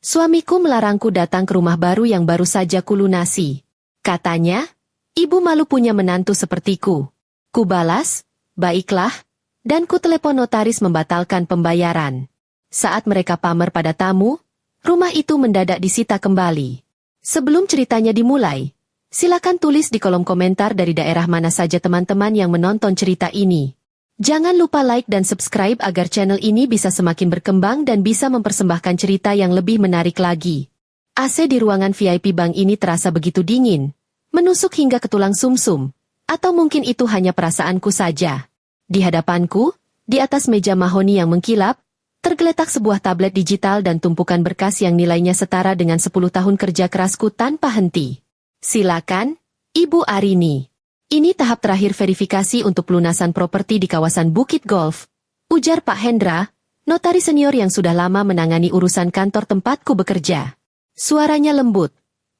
Suamiku melarangku datang ke rumah baru yang baru saja kulunasi. Katanya, ibu malu punya menantu sepertiku. Kubalas, baiklah, dan ku telepon notaris membatalkan pembayaran. Saat mereka pamer pada tamu, rumah itu mendadak disita kembali. Sebelum ceritanya dimulai, silakan tulis di kolom komentar dari daerah mana saja teman-teman yang menonton cerita ini. Jangan lupa like dan subscribe agar channel ini bisa semakin berkembang dan bisa mempersembahkan cerita yang lebih menarik lagi. AC di ruangan VIP bank ini terasa begitu dingin, menusuk hingga ke tulang sumsum, atau mungkin itu hanya perasaanku saja. Di hadapanku, di atas meja mahoni yang mengkilap, tergeletak sebuah tablet digital dan tumpukan berkas yang nilainya setara dengan 10 tahun kerja kerasku tanpa henti. Silakan, Ibu Arini. Ini tahap terakhir verifikasi untuk pelunasan properti di kawasan Bukit Golf, ujar Pak Hendra, notaris senior yang sudah lama menangani urusan kantor tempatku bekerja. Suaranya lembut,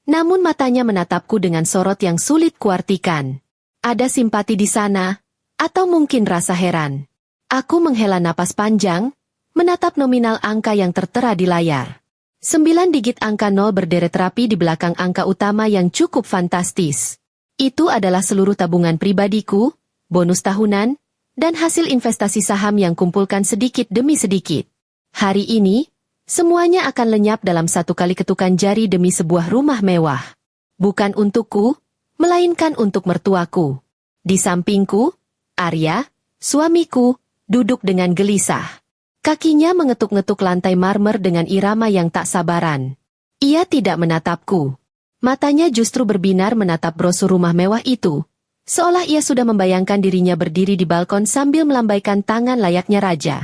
namun matanya menatapku dengan sorot yang sulit kuartikan. Ada simpati di sana, atau mungkin rasa heran. Aku menghela napas panjang, menatap nominal angka yang tertera di layar. 9 digit angka 0 berderet rapi di belakang angka utama yang cukup fantastis. Itu adalah seluruh tabungan pribadiku, bonus tahunan, dan hasil investasi saham yang kumpulkan sedikit demi sedikit. Hari ini, semuanya akan lenyap dalam satu kali ketukan jari demi sebuah rumah mewah. Bukan untukku, melainkan untuk mertuaku. Di sampingku, Arya, suamiku, duduk dengan gelisah. Kakinya mengetuk-ngetuk lantai marmer dengan irama yang tak sabaran. Ia tidak menatapku. Matanya justru berbinar menatap brosur rumah mewah itu, seolah ia sudah membayangkan dirinya berdiri di balkon sambil melambaikan tangan layaknya raja.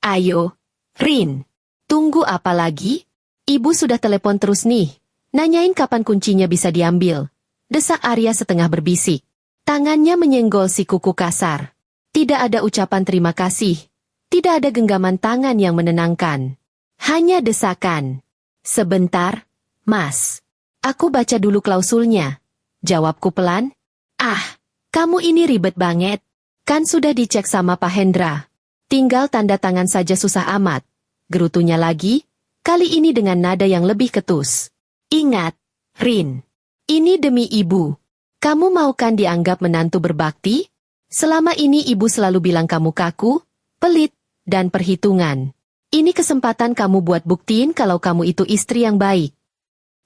Ayo, Rin. Tunggu apa lagi? Ibu sudah telepon terus nih. Nanyain kapan kuncinya bisa diambil. Desak Arya setengah berbisik. Tangannya menyenggol si kuku kasar. Tidak ada ucapan terima kasih. Tidak ada genggaman tangan yang menenangkan. Hanya desakan. Sebentar, Mas. Aku baca dulu klausulnya. Jawabku pelan. Ah, kamu ini ribet banget. Kan sudah dicek sama Pak Hendra. Tinggal tanda tangan saja susah amat. Gerutunya lagi, kali ini dengan nada yang lebih ketus. Ingat, Rin. Ini demi ibu. Kamu mau kan dianggap menantu berbakti? Selama ini ibu selalu bilang kamu kaku, pelit, dan perhitungan. Ini kesempatan kamu buat buktiin kalau kamu itu istri yang baik.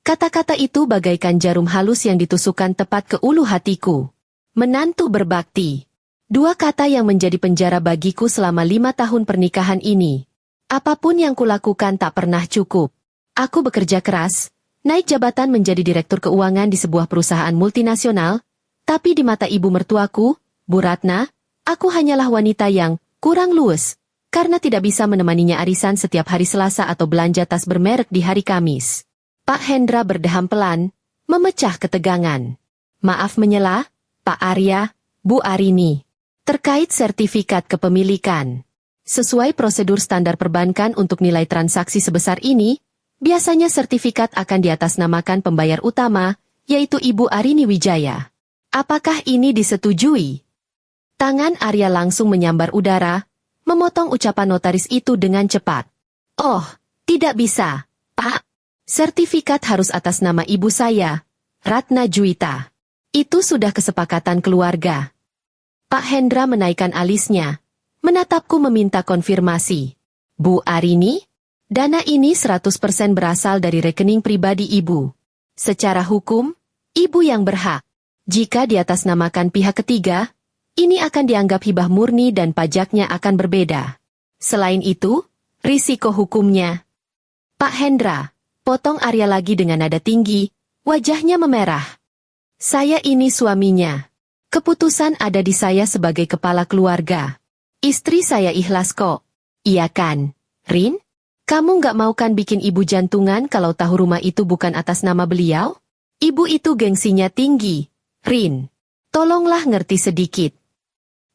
Kata-kata itu bagaikan jarum halus yang ditusukkan tepat ke ulu hatiku. Menantu berbakti. 2 kata yang menjadi penjara bagiku selama 5 tahun pernikahan ini. Apapun yang kulakukan tak pernah cukup. Aku bekerja keras, naik jabatan menjadi direktur keuangan di sebuah perusahaan multinasional, tapi di mata ibu mertuaku, Bu Ratna, aku hanyalah wanita yang kurang luwes, karena tidak bisa menemaninya arisan setiap hari Selasa atau belanja tas bermerek di hari Kamis. Pak Hendra berdeham pelan, memecah ketegangan. Maaf menyela, Pak Arya, Bu Arini. Terkait sertifikat kepemilikan. Sesuai prosedur standar perbankan untuk nilai transaksi sebesar ini, biasanya sertifikat akan diatasnamakan pembayar utama, yaitu Ibu Arini Wijaya. Apakah ini disetujui? Tangan Arya langsung menyambar udara, memotong ucapan notaris itu dengan cepat. Oh, tidak bisa, Pak. Sertifikat harus atas nama ibu saya, Ratna Juwita. Itu sudah kesepakatan keluarga. Pak Hendra menaikkan alisnya, menatapku meminta konfirmasi. Bu Arini, dana ini 100% berasal dari rekening pribadi ibu. Secara hukum, ibu yang berhak. Jika diatasnamakan pihak ketiga, ini akan dianggap hibah murni dan pajaknya akan berbeda. Selain itu, risiko hukumnya. Pak Hendra, potong Arya lagi dengan nada tinggi, wajahnya memerah. Saya ini suaminya. Keputusan ada di saya sebagai kepala keluarga. Istri saya ikhlas kok. Iya kan, Rin? Kamu nggak mau kan bikin ibu jantungan kalau tahu rumah itu bukan atas nama beliau? Ibu itu gengsinya tinggi, Rin. Tolonglah ngerti sedikit.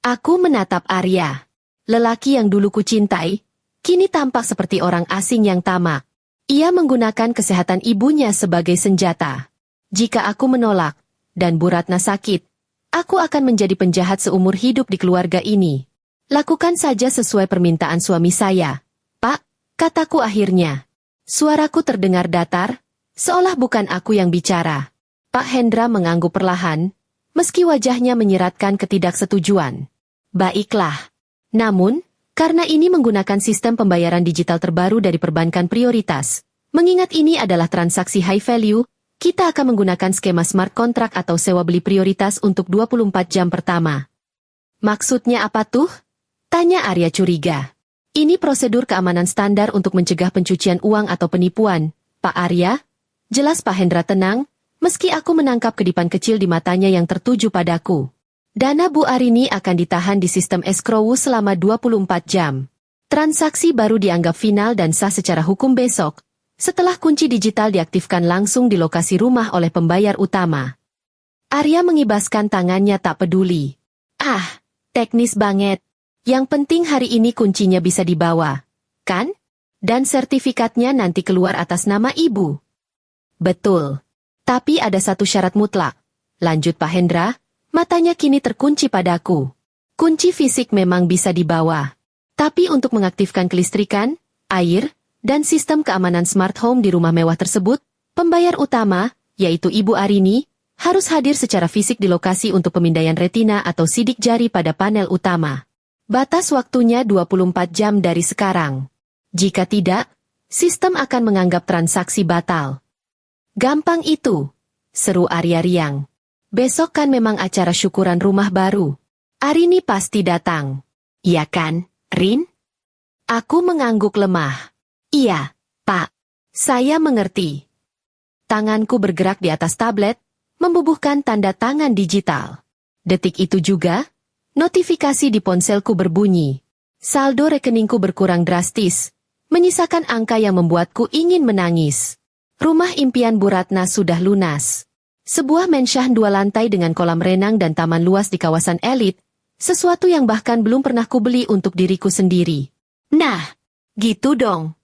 Aku menatap Arya. Lelaki yang dulu kucintai, kini tampak seperti orang asing yang tamak. Ia menggunakan kesehatan ibunya sebagai senjata. Jika aku menolak, dan Bu Ratna sakit, aku akan menjadi penjahat seumur hidup di keluarga ini. Lakukan saja sesuai permintaan suami saya, Pak, kataku akhirnya. Suaraku terdengar datar, seolah bukan aku yang bicara. Pak Hendra mengangguk perlahan, meski wajahnya menyiratkan ketidaksetujuan. Baiklah. Namun, karena ini menggunakan sistem pembayaran digital terbaru dari perbankan prioritas, mengingat ini adalah transaksi high value, kita akan menggunakan skema smart contract atau sewa beli prioritas untuk 24 jam pertama. Maksudnya apa tuh? Tanya Arya curiga. Ini prosedur keamanan standar untuk mencegah pencucian uang atau penipuan, Pak Arya. Jelas Pak Hendra tenang, meski aku menangkap kedipan kecil di matanya yang tertuju padaku. Dana Bu Arini akan ditahan di sistem escrow selama 24 jam. Transaksi baru dianggap final dan sah secara hukum besok, setelah kunci digital diaktifkan langsung di lokasi rumah oleh pembayar utama. Arya mengibaskan tangannya tak peduli. Ah, teknis banget. Yang penting hari ini kuncinya bisa dibawa, kan? Dan sertifikatnya nanti keluar atas nama ibu. Betul. Tapi ada satu syarat mutlak. Lanjut Pak Hendra, matanya kini terkunci padaku. Kunci fisik memang bisa dibawa. Tapi untuk mengaktifkan kelistrikan, air, dan sistem keamanan smart home di rumah mewah tersebut, pembayar utama, yaitu Ibu Arini, harus hadir secara fisik di lokasi untuk pemindaian retina atau sidik jari pada panel utama. Batas waktunya 24 jam dari sekarang. Jika tidak, sistem akan menganggap transaksi batal. Gampang itu, seru Arya riang. Besok kan memang acara syukuran rumah baru. Arini pasti datang. Iya kan, Rin? Aku mengangguk lemah. Iya, Pak. Saya mengerti. Tanganku bergerak di atas tablet, membubuhkan tanda tangan digital. Detik itu juga, notifikasi di ponselku berbunyi. Saldo rekeningku berkurang drastis, menyisakan angka yang membuatku ingin menangis. Rumah impian Bu Ratna sudah lunas. Sebuah mansion 2 lantai dengan kolam renang dan taman luas di kawasan elit, sesuatu yang bahkan belum pernah kubeli untuk diriku sendiri. Nah, gitu dong.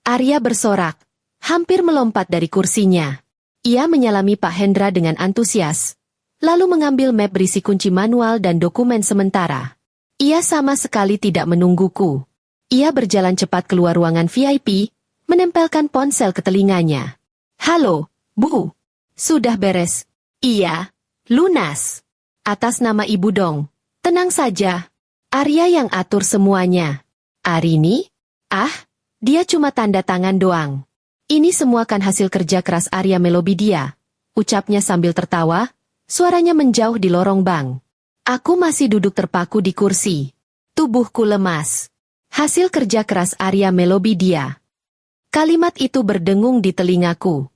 Arya bersorak, hampir melompat dari kursinya. Ia menyalami Pak Hendra dengan antusias, lalu mengambil map berisi kunci manual dan dokumen sementara. Ia sama sekali tidak menungguku. Ia berjalan cepat keluar ruangan VIP, menempelkan ponsel ke telinganya. Halo, Bu. Sudah beres. Iya, lunas. Atas nama Ibu dong. Tenang saja. Arya yang atur semuanya. Arini? Ah, dia cuma tanda tangan doang. Ini semua kan hasil kerja keras Arya Melobidia. Ucapnya sambil tertawa. Suaranya menjauh di lorong bank. Aku masih duduk terpaku di kursi. Tubuhku lemas. Hasil kerja keras Arya Melobidia. Kalimat itu berdengung di telingaku.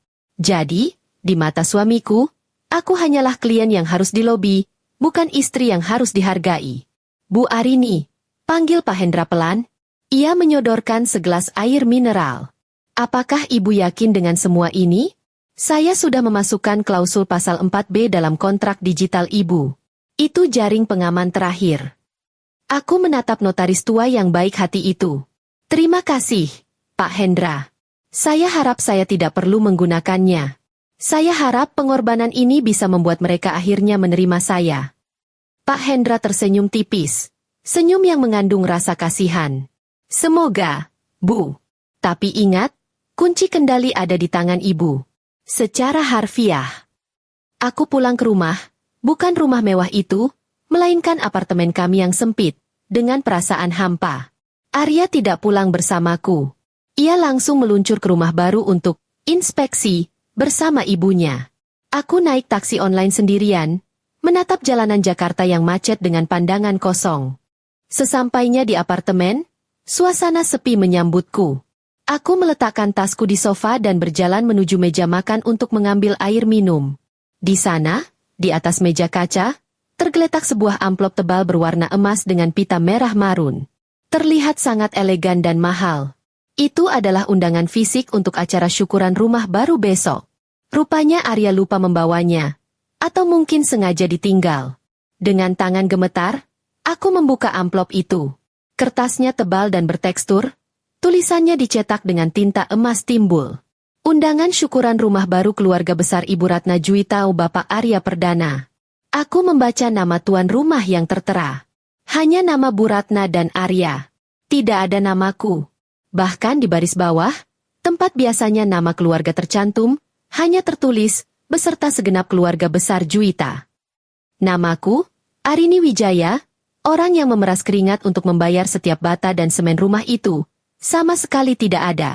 Jadi, di mata suamiku, aku hanyalah klien yang harus dilobi, bukan istri yang harus dihargai. Bu Arini, panggil Pak Hendra pelan. Ia menyodorkan segelas air mineral. Apakah Ibu yakin dengan semua ini? Saya sudah memasukkan klausul pasal 4B dalam kontrak digital Ibu. Itu jaring pengaman terakhir. Aku menatap notaris tua yang baik hati itu. Terima kasih, Pak Hendra. Saya harap saya tidak perlu menggunakannya. Saya harap pengorbanan ini bisa membuat mereka akhirnya menerima saya. Pak Hendra tersenyum tipis. Senyum yang mengandung rasa kasihan. Semoga, Bu. Tapi ingat, kunci kendali ada di tangan Ibu. Secara harfiah. Aku pulang ke rumah, bukan rumah mewah itu, melainkan apartemen kami yang sempit, dengan perasaan hampa. Arya tidak pulang bersamaku. Ia langsung meluncur ke rumah baru untuk inspeksi bersama ibunya. Aku naik taksi online sendirian, menatap jalanan Jakarta yang macet dengan pandangan kosong. Sesampainya di apartemen, suasana sepi menyambutku. Aku meletakkan tasku di sofa dan berjalan menuju meja makan untuk mengambil air minum. Di sana, di atas meja kaca, tergeletak sebuah amplop tebal berwarna emas dengan pita merah marun. Terlihat sangat elegan dan mahal. Itu adalah undangan fisik untuk acara syukuran rumah baru besok. Rupanya Arya lupa membawanya. Atau mungkin sengaja ditinggal. Dengan tangan gemetar, aku membuka amplop itu. Kertasnya tebal dan bertekstur. Tulisannya dicetak dengan tinta emas timbul. Undangan syukuran rumah baru keluarga besar Ibu Ratna Juwita Bapak Arya Perdana. Aku membaca nama tuan rumah yang tertera. Hanya nama Bu Ratna dan Arya. Tidak ada namaku. Bahkan di baris bawah, Tempat biasanya nama keluarga tercantum, hanya tertulis, beserta segenap keluarga besar Juwita. Namaku, Arini Wijaya, orang yang memeras keringat untuk membayar setiap bata dan semen rumah itu, sama sekali tidak ada.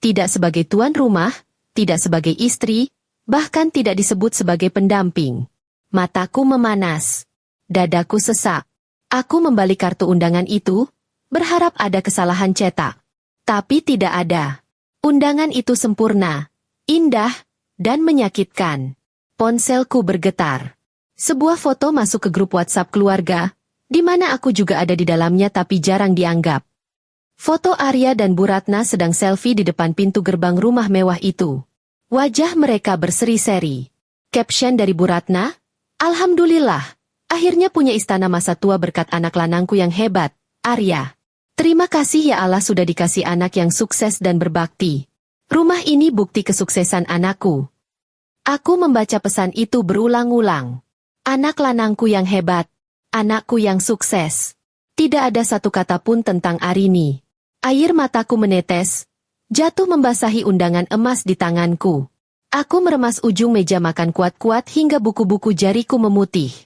Tidak sebagai tuan rumah, tidak sebagai istri, bahkan tidak disebut sebagai pendamping. Mataku memanas. Dadaku sesak. Aku membalik kartu undangan itu, berharap ada kesalahan cetak. Tapi tidak ada. Undangan itu sempurna, indah, dan menyakitkan. Ponselku bergetar. Sebuah foto masuk ke grup WhatsApp keluarga, di mana aku juga ada di dalamnya tapi jarang dianggap. Foto Arya dan Bu Ratna sedang selfie di depan pintu gerbang rumah mewah itu. Wajah mereka berseri-seri. Caption dari Bu Ratna, "Alhamdulillah, akhirnya punya istana masa tua berkat anak lanangku yang hebat, Arya. Terima kasih ya Allah sudah dikasih anak yang sukses dan berbakti. Rumah ini bukti kesuksesan anakku." Aku membaca pesan itu berulang-ulang. Anak lanangku yang hebat, anakku yang sukses. Tidak ada satu kata pun tentang Arini. Air mataku menetes, jatuh membasahi undangan emas di tanganku. Aku meremas ujung meja makan kuat-kuat hingga buku-buku jariku memutih.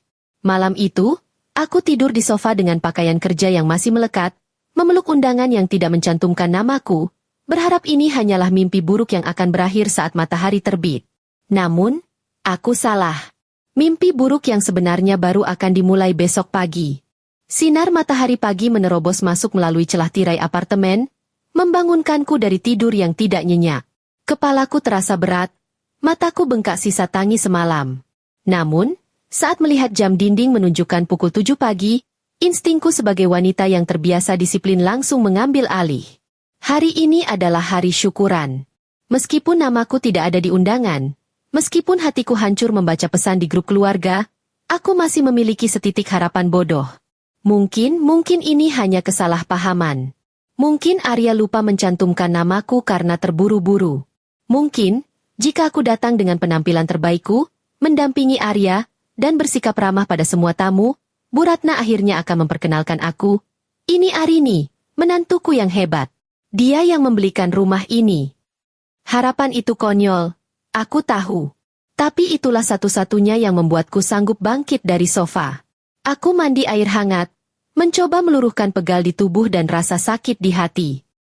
Malam itu, aku tidur di sofa dengan pakaian kerja yang masih melekat, memeluk undangan yang tidak mencantumkan namaku, berharap ini hanyalah mimpi buruk yang akan berakhir saat matahari terbit. Namun, aku salah. Mimpi buruk yang sebenarnya baru akan dimulai besok pagi. Sinar matahari pagi menerobos masuk melalui celah tirai apartemen, membangunkanku dari tidur yang tidak nyenyak. Kepalaku terasa berat, mataku bengkak sisa tangis semalam. Namun, saat melihat jam dinding menunjukkan pukul 7 pagi, instingku sebagai wanita yang terbiasa disiplin langsung mengambil alih. Hari ini adalah hari syukuran. Meskipun namaku tidak ada di undangan, meskipun hatiku hancur membaca pesan di grup keluarga, aku masih memiliki setitik harapan bodoh. Mungkin ini hanya kesalahpahaman. Mungkin Arya lupa mencantumkan namaku karena terburu-buru. Mungkin, jika aku datang dengan penampilan terbaikku, mendampingi Arya, dan bersikap ramah pada semua tamu, Bu Ratna akhirnya akan memperkenalkan aku. Ini Arini, menantuku yang hebat. Dia yang membelikan rumah ini. Harapan itu konyol, aku tahu. Tapi itulah satu-satunya yang membuatku sanggup bangkit dari sofa. Aku mandi air hangat, mencoba meluruhkan pegal di tubuh dan rasa sakit di hati.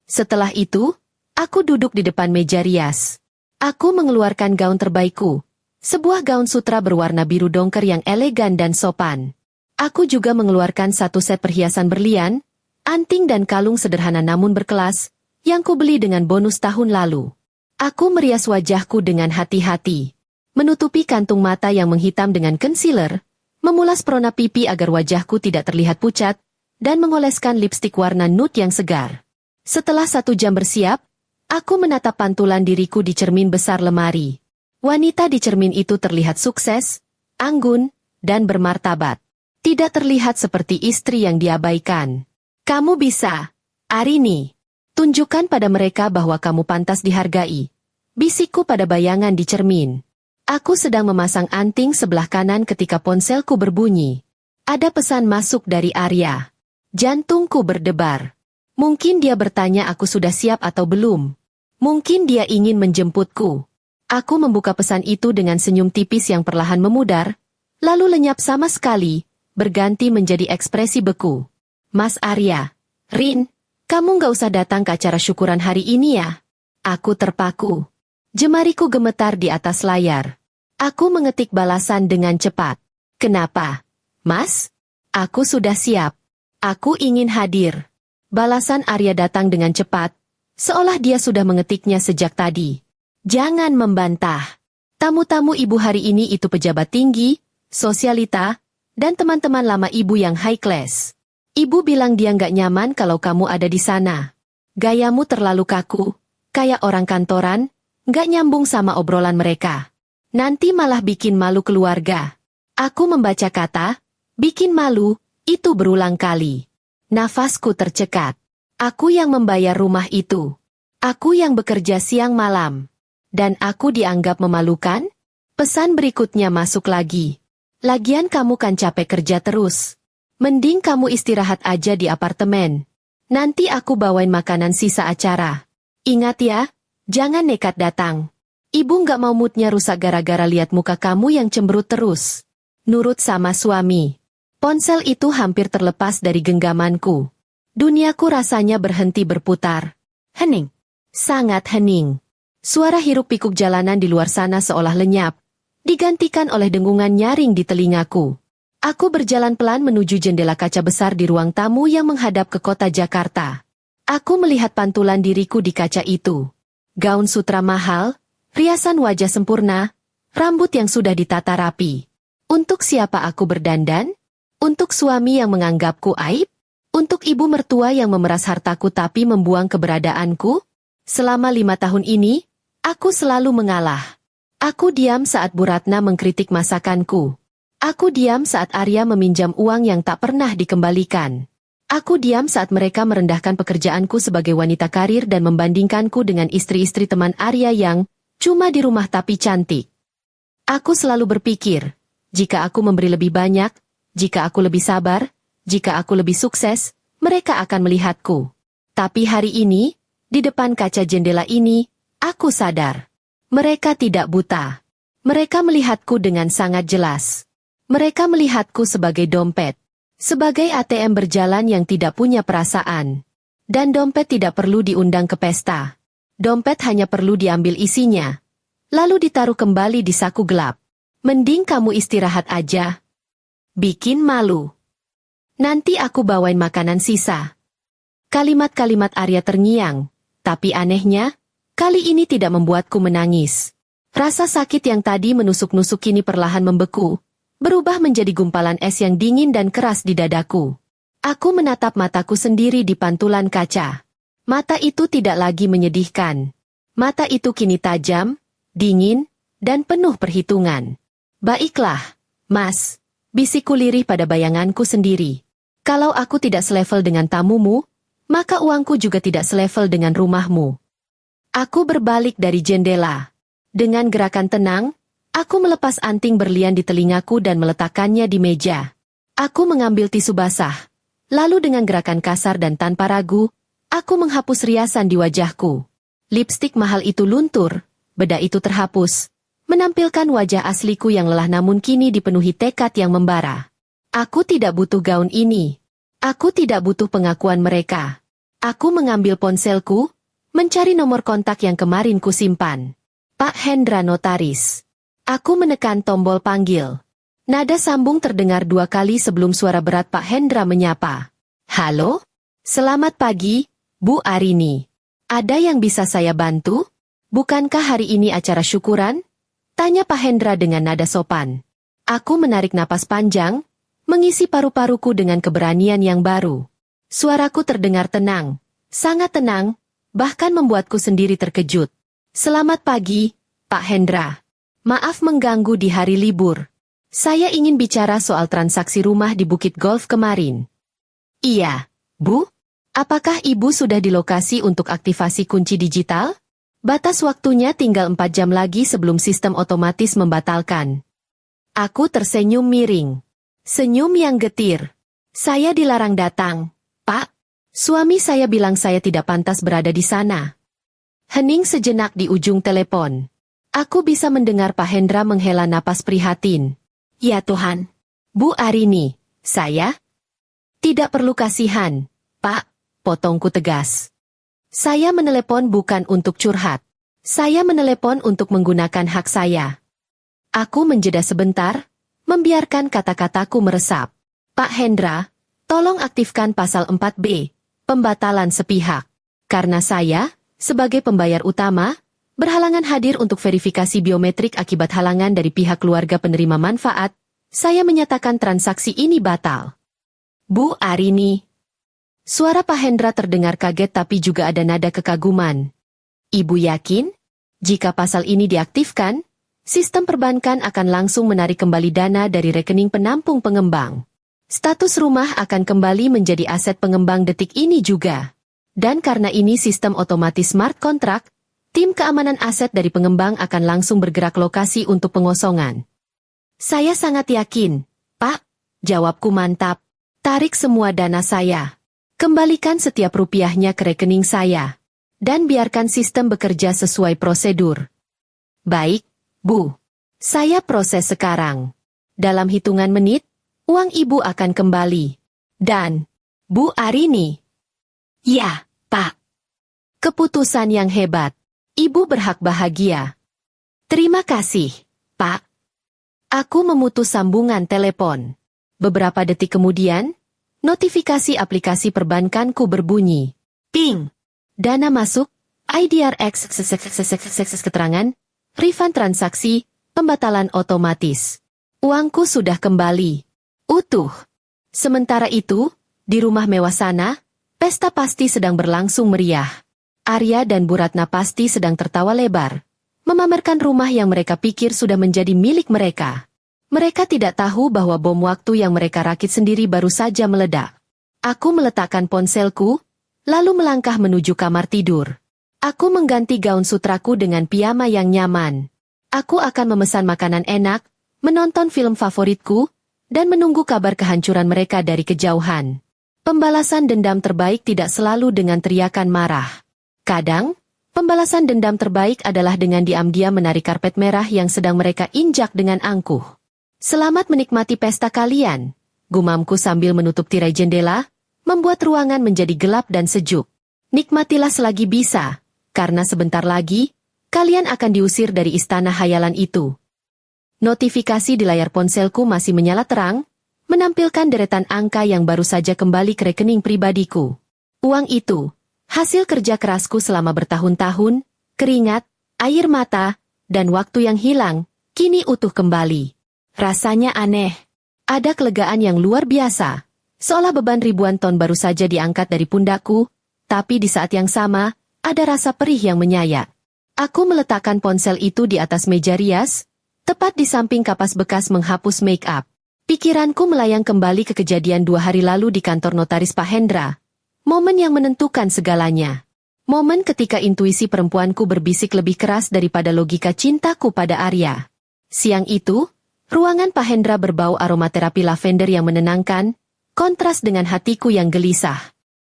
Setelah itu, aku duduk di depan meja rias. Aku mengeluarkan gaun terbaikku. Sebuah gaun sutra berwarna biru dongker yang elegan dan sopan. Aku juga mengeluarkan satu set perhiasan berlian, anting dan kalung sederhana namun berkelas, yang kubeli dengan bonus tahun lalu. Aku merias wajahku dengan hati-hati. Menutupi kantung mata yang menghitam dengan concealer, memulas perona pipi agar wajahku tidak terlihat pucat, dan mengoleskan lipstik warna nude yang segar. Setelah 1 jam bersiap, aku menatap pantulan diriku di cermin besar lemari. Wanita di cermin itu terlihat sukses, anggun, dan bermartabat. Tidak terlihat seperti istri yang diabaikan. Kamu bisa, Arini. Tunjukkan pada mereka bahwa kamu pantas dihargai. Bisikku pada bayangan di cermin. Aku sedang memasang anting sebelah kanan ketika ponselku berbunyi. Ada pesan masuk dari Arya. Jantungku berdebar. Mungkin dia bertanya aku sudah siap atau belum. Mungkin dia ingin menjemputku. Aku membuka pesan itu dengan senyum tipis yang perlahan memudar, lalu lenyap sama sekali, berganti menjadi ekspresi beku. Mas Arya, Rin, kamu nggak usah datang ke acara syukuran hari ini ya. Aku terpaku. Jemariku gemetar di atas layar. Aku mengetik balasan dengan cepat. Kenapa? Mas? Aku sudah siap. Aku ingin hadir. Balasan Arya datang dengan cepat, seolah dia sudah mengetiknya sejak tadi. Jangan membantah. Tamu-tamu ibu hari ini itu pejabat tinggi, sosialita, dan teman-teman lama ibu yang high class. Ibu bilang dia nggak nyaman kalau kamu ada di sana. Gayamu terlalu kaku, kayak orang kantoran, nggak nyambung sama obrolan mereka. Nanti malah bikin malu keluarga. Aku membaca kata, bikin malu, itu berulang kali. Nafasku tercekat. Aku yang membayar rumah itu. Aku yang bekerja siang malam. Dan aku dianggap memalukan? Pesan berikutnya masuk lagi. Lagian kamu kan capek kerja terus. Mending kamu istirahat aja di apartemen. Nanti aku bawain makanan sisa acara. Ingat ya, Jangan nekat datang. Ibu nggak mau moodnya rusak gara-gara lihat muka kamu yang cemberut terus. Nurut sama suami. Ponsel itu hampir terlepas dari genggamanku. Duniaku rasanya berhenti berputar. Hening. Sangat hening. Suara hiruk-pikuk jalanan di luar sana seolah lenyap, digantikan oleh dengungan nyaring di telingaku. Aku berjalan pelan menuju jendela kaca besar di ruang tamu yang menghadap ke kota Jakarta. Aku melihat pantulan diriku di kaca itu. Gaun sutra mahal, riasan wajah sempurna, rambut yang sudah ditata rapi. Untuk siapa aku berdandan? Untuk suami yang menganggapku aib? Untuk ibu mertua yang memeras hartaku tapi membuang keberadaanku? Selama 5 tahun ini, aku selalu mengalah. Aku diam saat Bu Ratna mengkritik masakanku. Aku diam saat Arya meminjam uang yang tak pernah dikembalikan. Aku diam saat mereka merendahkan pekerjaanku sebagai wanita karir dan membandingkanku dengan istri-istri teman Arya yang cuma di rumah tapi cantik. Aku selalu berpikir, jika aku memberi lebih banyak, jika aku lebih sabar, jika aku lebih sukses, mereka akan melihatku. Tapi hari ini, di depan kaca jendela ini, aku sadar. Mereka tidak buta. Mereka melihatku dengan sangat jelas. Mereka melihatku sebagai dompet. Sebagai ATM berjalan yang tidak punya perasaan. Dan dompet tidak perlu diundang ke pesta. Dompet hanya perlu diambil isinya. Lalu ditaruh kembali di saku gelap. Mending kamu istirahat aja. Bikin malu. Nanti aku bawain makanan sisa. Kalimat-kalimat Arya terngiang. Tapi anehnya, kali ini tidak membuatku menangis. Rasa sakit yang tadi menusuk-nusuk kini perlahan membeku. Berubah menjadi gumpalan es yang dingin dan keras di dadaku. Aku menatap mataku sendiri di pantulan kaca. Mata itu tidak lagi menyedihkan. Mata itu kini tajam, dingin, dan penuh perhitungan. Baiklah, Mas, bisikku lirih pada bayanganku sendiri. Kalau aku tidak selevel dengan tamumu, maka uangku juga tidak selevel dengan rumahmu. Aku berbalik dari jendela. Dengan gerakan tenang, aku melepas anting berlian di telingaku dan meletakkannya di meja. Aku mengambil tisu basah. Lalu dengan gerakan kasar dan tanpa ragu, aku menghapus riasan di wajahku. Lipstik mahal itu luntur, bedak itu terhapus, menampilkan wajah asliku yang lelah namun kini dipenuhi tekad yang membara. Aku tidak butuh gaun ini. Aku tidak butuh pengakuan mereka. Aku mengambil ponselku, mencari nomor kontak yang kemarin kusimpan. Pak Hendra Notaris. Aku menekan tombol panggil. Nada sambung terdengar 2 kali sebelum suara berat Pak Hendra menyapa. Halo? Selamat pagi, Bu Arini. Ada yang bisa saya bantu? Bukankah hari ini acara syukuran? Tanya Pak Hendra dengan nada sopan. Aku menarik napas panjang, mengisi paru-paruku dengan keberanian yang baru. Suaraku terdengar tenang, sangat tenang, bahkan membuatku sendiri terkejut. Selamat pagi, Pak Hendra. Maaf mengganggu di hari libur. Saya ingin bicara soal transaksi rumah di Bukit Golf kemarin. Iya, Bu? Apakah Ibu sudah di lokasi untuk aktivasi kunci digital? Batas waktunya tinggal 4 jam lagi sebelum sistem otomatis membatalkan. Aku tersenyum miring. Senyum yang getir. Saya dilarang datang, Pak. Suami saya bilang saya tidak pantas berada di sana. Hening sejenak di ujung telepon. Aku bisa mendengar Pak Hendra menghela napas prihatin. Ya Tuhan. Bu Arini, saya? Tidak perlu kasihan, Pak, potongku tegas. Saya menelepon bukan untuk curhat. Saya menelepon untuk menggunakan hak saya. Aku menjeda sebentar, membiarkan kata-kataku meresap. Pak Hendra, tolong aktifkan pasal 4B, pembatalan sepihak. Karena saya, sebagai pembayar utama, berhalangan hadir untuk verifikasi biometrik akibat halangan dari pihak keluarga penerima manfaat, saya menyatakan transaksi ini batal. Bu Arini. Suara Pak Hendra terdengar kaget tapi juga ada nada kekaguman. Ibu yakin? Jika pasal ini diaktifkan, sistem perbankan akan langsung menarik kembali dana dari rekening penampung pengembang. Status rumah akan kembali menjadi aset pengembang detik ini juga. Dan karena ini sistem otomatis smart contract, tim keamanan aset dari pengembang akan langsung bergerak lokasi untuk pengosongan. Saya sangat yakin, Pak. Jawabku mantap. Tarik semua dana saya. Kembalikan setiap rupiahnya ke rekening saya. dan biarkan sistem bekerja sesuai prosedur. Baik, Bu. Saya proses sekarang. Dalam hitungan menit, uang Ibu akan kembali. Dan, Bu Arini. Ya, Pak. Keputusan yang hebat. Ibu berhak bahagia. Terima kasih, Pak. Aku memutus sambungan telepon. Beberapa detik kemudian, notifikasi aplikasi perbankanku berbunyi. Ping! Dana masuk, IDRX, keterangan, refund transaksi, pembatalan otomatis. Uangku sudah kembali. Utuh. Sementara itu, di rumah mewah sana, pesta pasti sedang berlangsung meriah. Arya dan Bu Ratna pasti sedang tertawa lebar, memamerkan rumah yang mereka pikir sudah menjadi milik mereka. Mereka tidak tahu bahwa bom waktu yang mereka rakit sendiri baru saja meledak. Aku meletakkan ponselku, lalu melangkah menuju kamar tidur. Aku mengganti gaun sutraku dengan piyama yang nyaman. Aku akan memesan makanan enak, menonton film favoritku, dan menunggu kabar kehancuran mereka dari kejauhan. Pembalasan dendam terbaik tidak selalu dengan teriakan marah. Kadang, pembalasan dendam terbaik adalah dengan diam-diam menarik karpet merah yang sedang mereka injak dengan angkuh. Selamat menikmati pesta kalian, gumamku sambil menutup tirai jendela, membuat ruangan menjadi gelap dan sejuk. Nikmatilah selagi bisa, karena sebentar lagi, kalian akan diusir dari istana hayalan itu. Notifikasi di layar ponselku masih menyala terang, menampilkan deretan angka yang baru saja kembali ke rekening pribadiku. Uang itu, hasil kerja kerasku selama bertahun-tahun, keringat, air mata, dan waktu yang hilang, kini utuh kembali. Rasanya aneh. Ada kelegaan yang luar biasa. Seolah beban ribuan ton baru saja diangkat dari pundakku, tapi di saat yang sama, ada rasa perih yang menyayat. Aku meletakkan ponsel itu di atas meja rias, tepat di samping kapas bekas menghapus make-up. Pikiranku melayang kembali ke kejadian 2 hari lalu di kantor notaris Pak Hendra. Momen yang menentukan segalanya. Momen ketika intuisi perempuanku berbisik lebih keras daripada logika cintaku pada Arya. Siang itu, ruangan Pak Hendra berbau aromaterapi lavender yang menenangkan, kontras dengan hatiku yang gelisah.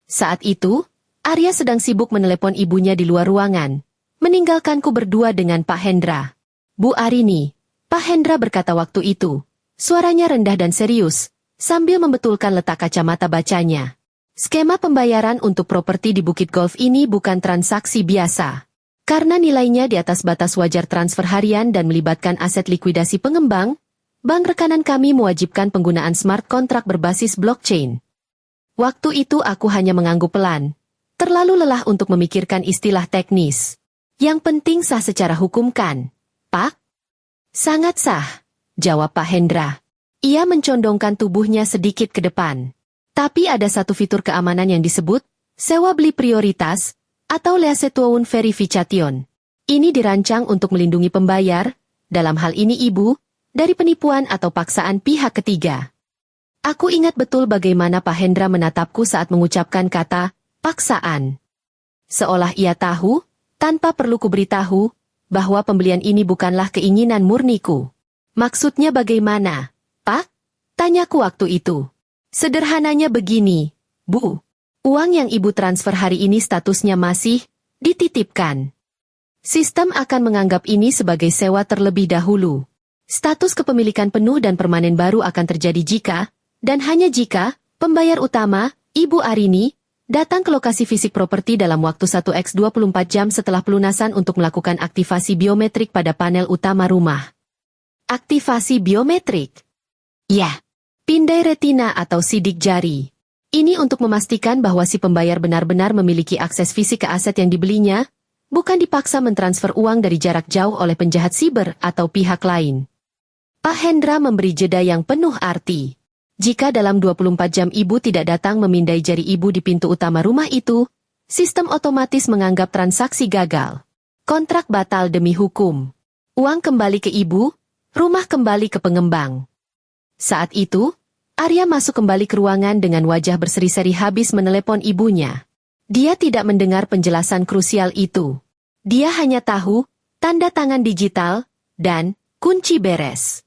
Saat itu, Arya sedang sibuk menelepon ibunya di luar ruangan, meninggalkanku berdua dengan Pak Hendra. Bu Arini, Pak Hendra berkata waktu itu, suaranya rendah dan serius, sambil membetulkan letak kacamata bacanya. Skema pembayaran untuk properti di Bukit Golf ini bukan transaksi biasa. Karena nilainya di atas batas wajar transfer harian dan melibatkan aset likuidasi pengembang, bank rekanan kami mewajibkan penggunaan smart contract berbasis blockchain. Waktu itu aku hanya mengangguk pelan. Terlalu lelah untuk memikirkan istilah teknis. Yang penting sah secara hukum kan, Pak? Sangat sah, jawab Pak Hendra. Ia mencondongkan tubuhnya sedikit ke depan. Tapi ada satu fitur keamanan yang disebut sewa beli prioritas atau leasetoun verification. Ini dirancang untuk melindungi pembayar, dalam hal ini ibu, dari penipuan atau paksaan pihak ketiga. Aku ingat betul bagaimana Pak Hendra menatapku saat mengucapkan kata paksaan. Seolah ia tahu, tanpa perlu kuberitahu, bahwa pembelian ini bukanlah keinginan murniku. Maksudnya bagaimana, Pak? Tanyaku waktu itu. Sederhananya begini, Bu. Uang yang Ibu transfer hari ini statusnya masih dititipkan. Sistem akan menganggap ini sebagai sewa terlebih dahulu. Status kepemilikan penuh dan permanen baru akan terjadi jika, dan hanya jika, pembayar utama, Ibu Arini, datang ke lokasi fisik properti dalam waktu 1x24 jam setelah pelunasan untuk melakukan aktivasi biometrik pada panel utama rumah. Aktivasi biometrik? Ya. Pindai retina atau sidik jari. Ini untuk memastikan bahwa si pembayar benar-benar memiliki akses fisik ke aset yang dibelinya, bukan dipaksa mentransfer uang dari jarak jauh oleh penjahat siber atau pihak lain. Pak Hendra memberi jeda yang penuh arti. Jika dalam 24 jam ibu tidak datang memindai jari ibu di pintu utama rumah itu, sistem otomatis menganggap transaksi gagal. Kontrak batal demi hukum. Uang kembali ke ibu, rumah kembali ke pengembang. Saat itu, Arya masuk kembali ke ruangan dengan wajah berseri-seri habis menelepon ibunya. Dia tidak mendengar penjelasan krusial itu. Dia hanya tahu, tanda tangan digital, dan kunci beres.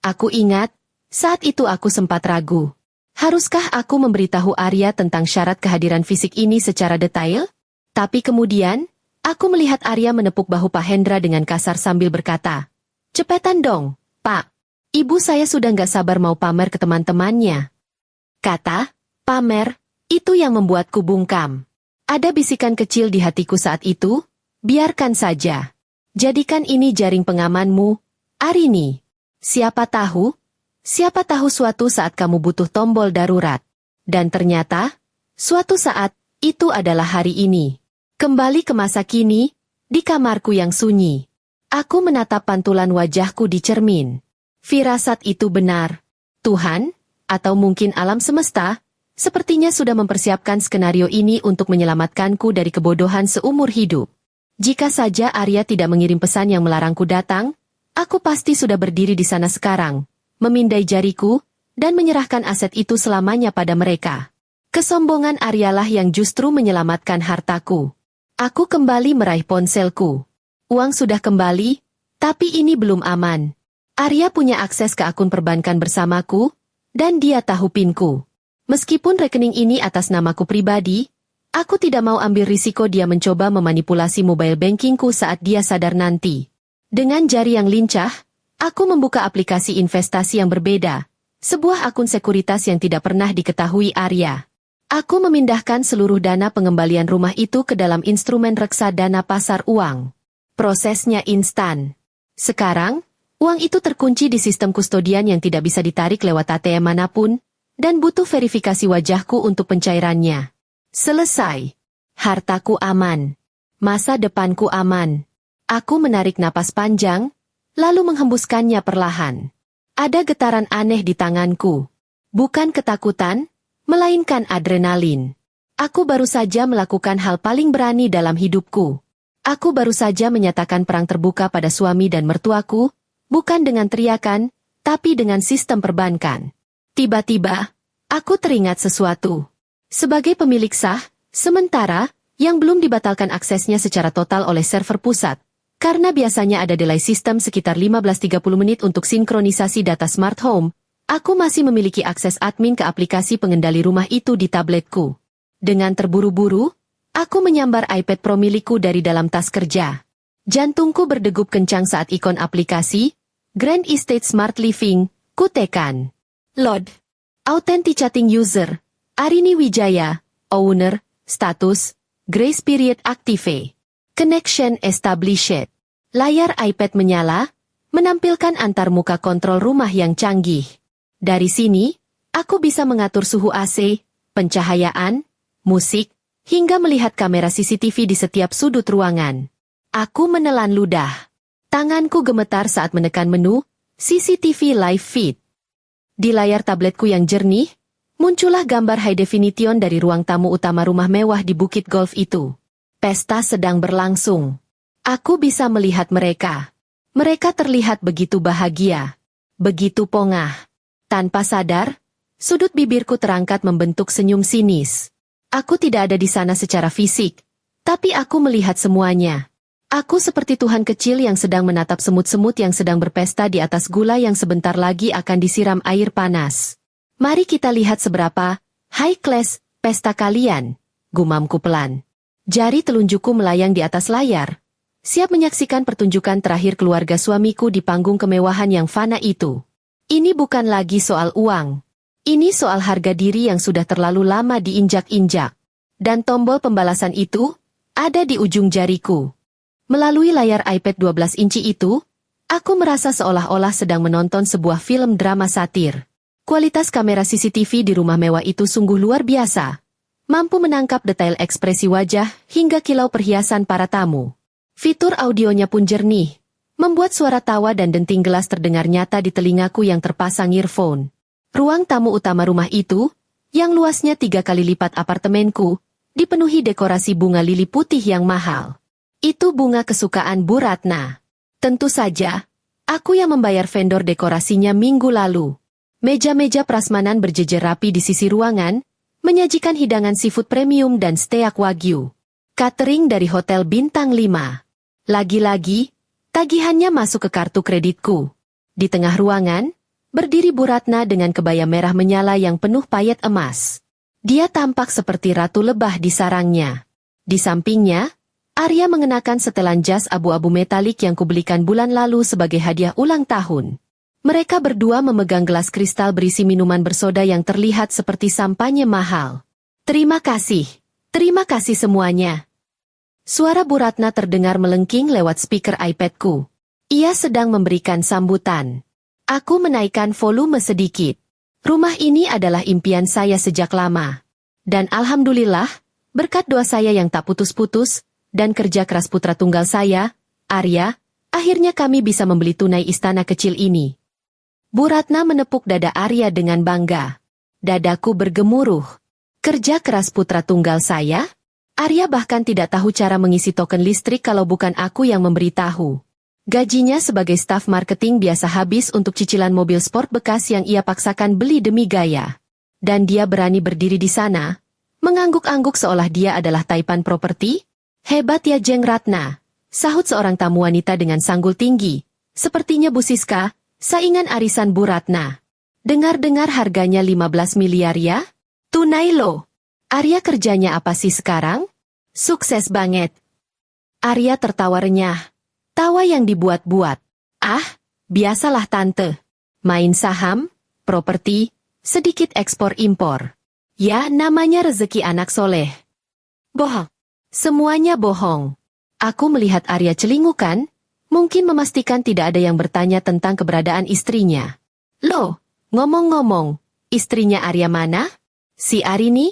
Aku ingat, saat itu aku sempat ragu. Haruskah aku memberitahu Arya tentang syarat kehadiran fisik ini secara detail? Tapi kemudian, aku melihat Arya menepuk bahu Pak Hendra dengan kasar sambil berkata, "Cepetan dong, Pak. Ibu saya sudah nggak sabar mau pamer ke teman-temannya." Kata, pamer, itu yang membuatku bungkam. Ada bisikan kecil di hatiku saat itu, biarkan saja. Jadikan ini jaring pengamanmu, Arini. Siapa tahu suatu saat kamu butuh tombol darurat. Dan ternyata, suatu saat, itu adalah hari ini. Kembali ke masa kini, di kamarku yang sunyi. Aku menatap pantulan wajahku di cermin. Firasat itu benar. Tuhan, atau mungkin alam semesta, sepertinya sudah mempersiapkan skenario ini untuk menyelamatkanku dari kebodohan seumur hidup. Jika saja Arya tidak mengirim pesan yang melarangku datang, aku pasti sudah berdiri di sana sekarang, memindai jariku, dan menyerahkan aset itu selamanya pada mereka. Kesombongan Aryalah yang justru menyelamatkan hartaku. Aku kembali meraih ponselku. Uang sudah kembali, tapi ini belum aman. Arya punya akses ke akun perbankan bersamaku, dan dia tahu PIN-ku. Meskipun rekening ini atas namaku pribadi, aku tidak mau ambil risiko dia mencoba memanipulasi mobile bankingku saat dia sadar nanti. Dengan jari yang lincah, aku membuka aplikasi investasi yang berbeda, sebuah akun sekuritas yang tidak pernah diketahui Arya. Aku memindahkan seluruh dana pengembalian rumah itu ke dalam instrumen reksadana pasar uang. Prosesnya instan. Sekarang, uang itu terkunci di sistem kustodian yang tidak bisa ditarik lewat ATM manapun, dan butuh verifikasi wajahku untuk pencairannya. Selesai. Hartaku aman. Masa depanku aman. Aku menarik napas panjang, lalu menghembuskannya perlahan. Ada getaran aneh di tanganku. Bukan ketakutan, melainkan adrenalin. Aku baru saja melakukan hal paling berani dalam hidupku. Aku baru saja menyatakan perang terbuka pada suami dan mertuaku, bukan dengan teriakan, tapi dengan sistem perbankan. Tiba-tiba, aku teringat sesuatu. Sebagai pemilik sah, sementara, yang belum dibatalkan aksesnya secara total oleh server pusat, karena biasanya ada delay sistem sekitar 15-30 menit untuk sinkronisasi data smart home, aku masih memiliki akses admin ke aplikasi pengendali rumah itu di tabletku. Dengan terburu-buru, aku menyambar iPad Pro milikku dari dalam tas kerja. Jantungku berdegup kencang saat ikon aplikasi, Grand Estate Smart Living, kutekan. Load. Authenticating user, Arini Wijaya, owner, status, grace period active. Connection established. Layar iPad menyala, menampilkan antarmuka kontrol rumah yang canggih. Dari sini, aku bisa mengatur suhu AC, pencahayaan, musik, hingga melihat kamera CCTV di setiap sudut ruangan. Aku menelan ludah. Tanganku gemetar saat menekan menu, CCTV Live Feed. Di layar tabletku yang jernih, muncullah gambar high definition dari ruang tamu utama rumah mewah di Bukit Golf itu. Pesta sedang berlangsung. Aku bisa melihat mereka. Mereka terlihat begitu bahagia. Begitu pongah. Tanpa sadar, sudut bibirku terangkat membentuk senyum sinis. Aku tidak ada di sana secara fisik, tapi aku melihat semuanya. Aku seperti Tuhan kecil yang sedang menatap semut-semut yang sedang berpesta di atas gula yang sebentar lagi akan disiram air panas. Mari kita lihat seberapa high class pesta kalian, gumamku pelan. Jari telunjukku melayang di atas layar, siap menyaksikan pertunjukan terakhir keluarga suamiku di panggung kemewahan yang fana itu. Ini bukan lagi soal uang. Ini soal harga diri yang sudah terlalu lama diinjak-injak. Dan tombol pembalasan itu ada di ujung jariku. Melalui layar iPad 12 inci itu, aku merasa seolah-olah sedang menonton sebuah film drama satir. Kualitas kamera CCTV di rumah mewah itu sungguh luar biasa. Mampu menangkap detail ekspresi wajah hingga kilau perhiasan para tamu. Fitur audionya pun jernih, membuat suara tawa dan denting gelas terdengar nyata di telingaku yang terpasang earphone. Ruang tamu utama rumah itu, yang luasnya 3 kali lipat apartemenku, dipenuhi dekorasi bunga lili putih yang mahal. Itu bunga kesukaan Bu Ratna. Tentu saja, aku yang membayar vendor dekorasinya minggu lalu. Meja-meja prasmanan berjejer rapi di sisi ruangan, menyajikan hidangan seafood premium dan steak wagyu. Catering dari hotel bintang 5. Lagi-lagi, tagihannya masuk ke kartu kreditku. Di tengah ruangan, berdiri Bu Ratna dengan kebaya merah menyala yang penuh payet emas. Dia tampak seperti ratu lebah di sarangnya. Di sampingnya, Arya mengenakan setelan jas abu-abu metalik yang kubelikan bulan lalu sebagai hadiah ulang tahun. Mereka berdua memegang gelas kristal berisi minuman bersoda yang terlihat seperti sampanye mahal. Terima kasih semuanya. Suara Bu Ratna terdengar melengking lewat speaker iPadku. Ia sedang memberikan sambutan. Aku menaikkan volume sedikit. Rumah ini adalah impian saya sejak lama. Dan alhamdulillah, berkat doa saya yang tak putus-putus, dan kerja keras putra tunggal saya, Arya, akhirnya kami bisa membeli tunai istana kecil ini. Bu Ratna menepuk dada Arya dengan bangga. Dadaku bergemuruh. Kerja keras putra tunggal saya? Arya bahkan tidak tahu cara mengisi token listrik kalau bukan aku yang memberitahu. Gajinya sebagai staf marketing biasa habis untuk cicilan mobil sport bekas yang ia paksakan beli demi gaya. Dan dia berani berdiri di sana, mengangguk-angguk seolah dia adalah taipan properti? Hebat ya Jeng Ratna, sahut seorang tamu wanita dengan sanggul tinggi. Sepertinya Bu Siska, saingan arisan Bu Ratna. Dengar-dengar harganya 15 miliar ya? Tunai loh. Arya kerjanya apa sih sekarang? Sukses banget. Arya tertawa renyah. Tawa yang dibuat-buat. Ah, biasalah tante. Main saham, properti, sedikit ekspor-impor. Ya, namanya rezeki anak soleh. Bohong. Semuanya bohong. Aku melihat Arya celingukan, mungkin memastikan tidak ada yang bertanya tentang keberadaan istrinya. Loh, ngomong-ngomong, istrinya Arya mana? Si Arini?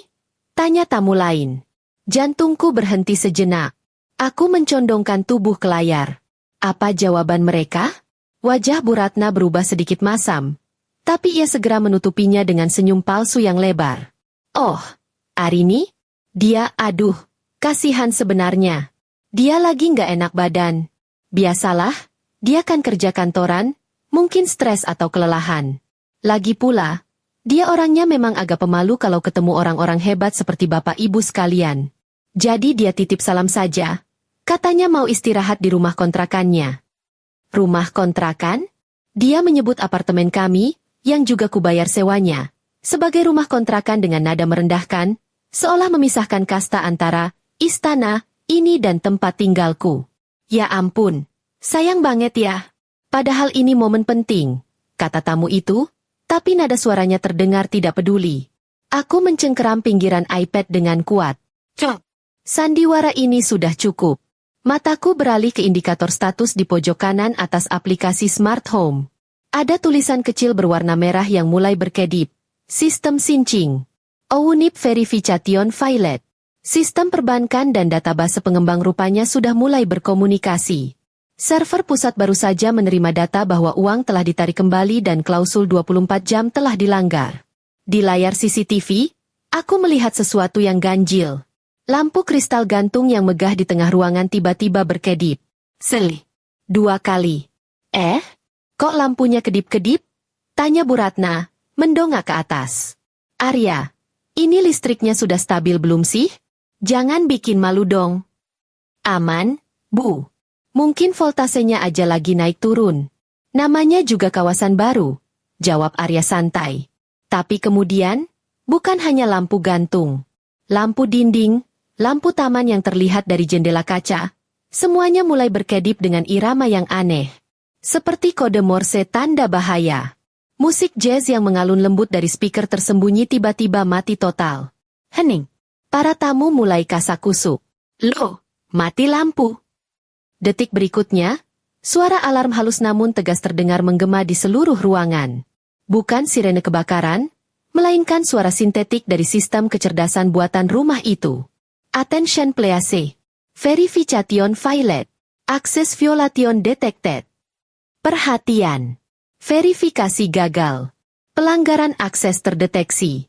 Tanya tamu lain. Jantungku berhenti sejenak. Aku mencondongkan tubuh ke layar. Apa jawaban mereka? Wajah Bu Ratna berubah sedikit masam. Tapi ia segera menutupinya dengan senyum palsu yang lebar. Oh, Arini? Dia, aduh, kasihan sebenarnya. Dia lagi nggak enak badan. Biasalah, dia kan kerja kantoran, mungkin stres atau kelelahan. Lagi pula, dia orangnya memang agak pemalu kalau ketemu orang-orang hebat seperti bapak ibu sekalian. Jadi dia titip salam saja. Katanya mau istirahat di rumah kontrakannya. Rumah kontrakan? Dia menyebut apartemen kami, yang juga kubayar sewanya, sebagai rumah kontrakan dengan nada merendahkan, seolah memisahkan kasta antara istana, ini dan tempat tinggalku. Ya ampun, sayang banget ya. Padahal ini momen penting, kata tamu itu, tapi nada suaranya terdengar tidak peduli. Aku mencengkeram pinggiran iPad dengan kuat. Cok! Sandiwara ini sudah cukup. Mataku beralih ke indikator status di pojok kanan atas aplikasi Smart Home. Ada tulisan kecil berwarna merah yang mulai berkedip. Sistem Sinching. Ounip Verification Violet. Sistem perbankan dan database pengembang rupanya sudah mulai berkomunikasi. Server pusat baru saja menerima data bahwa uang telah ditarik kembali dan klausul 24 jam telah dilanggar. Di layar CCTV, aku melihat sesuatu yang ganjil. Lampu kristal gantung yang megah di tengah ruangan tiba-tiba berkedip. Seli. 2 kali. Kok lampunya kedip-kedip? Tanya Bu Ratna, mendongak ke atas. Arya, ini listriknya sudah stabil belum sih? Jangan bikin malu dong. Aman, Bu. Mungkin voltasenya aja lagi naik turun. Namanya juga kawasan baru, jawab Arya santai. Tapi kemudian, bukan hanya lampu gantung. Lampu dinding, lampu taman yang terlihat dari jendela kaca, semuanya mulai berkedip dengan irama yang aneh. Seperti kode Morse tanda bahaya. Musik jazz yang mengalun lembut dari speaker tersembunyi tiba-tiba mati total. Hening. Para tamu mulai kasak-kusuk. Loh, mati lampu. Detik berikutnya, suara alarm halus namun tegas terdengar menggema di seluruh ruangan. Bukan sirene kebakaran, melainkan suara sintetik dari sistem kecerdasan buatan rumah itu. Attention please. Verification Violet. Access violation detected. Perhatian. Verifikasi gagal. Pelanggaran akses terdeteksi.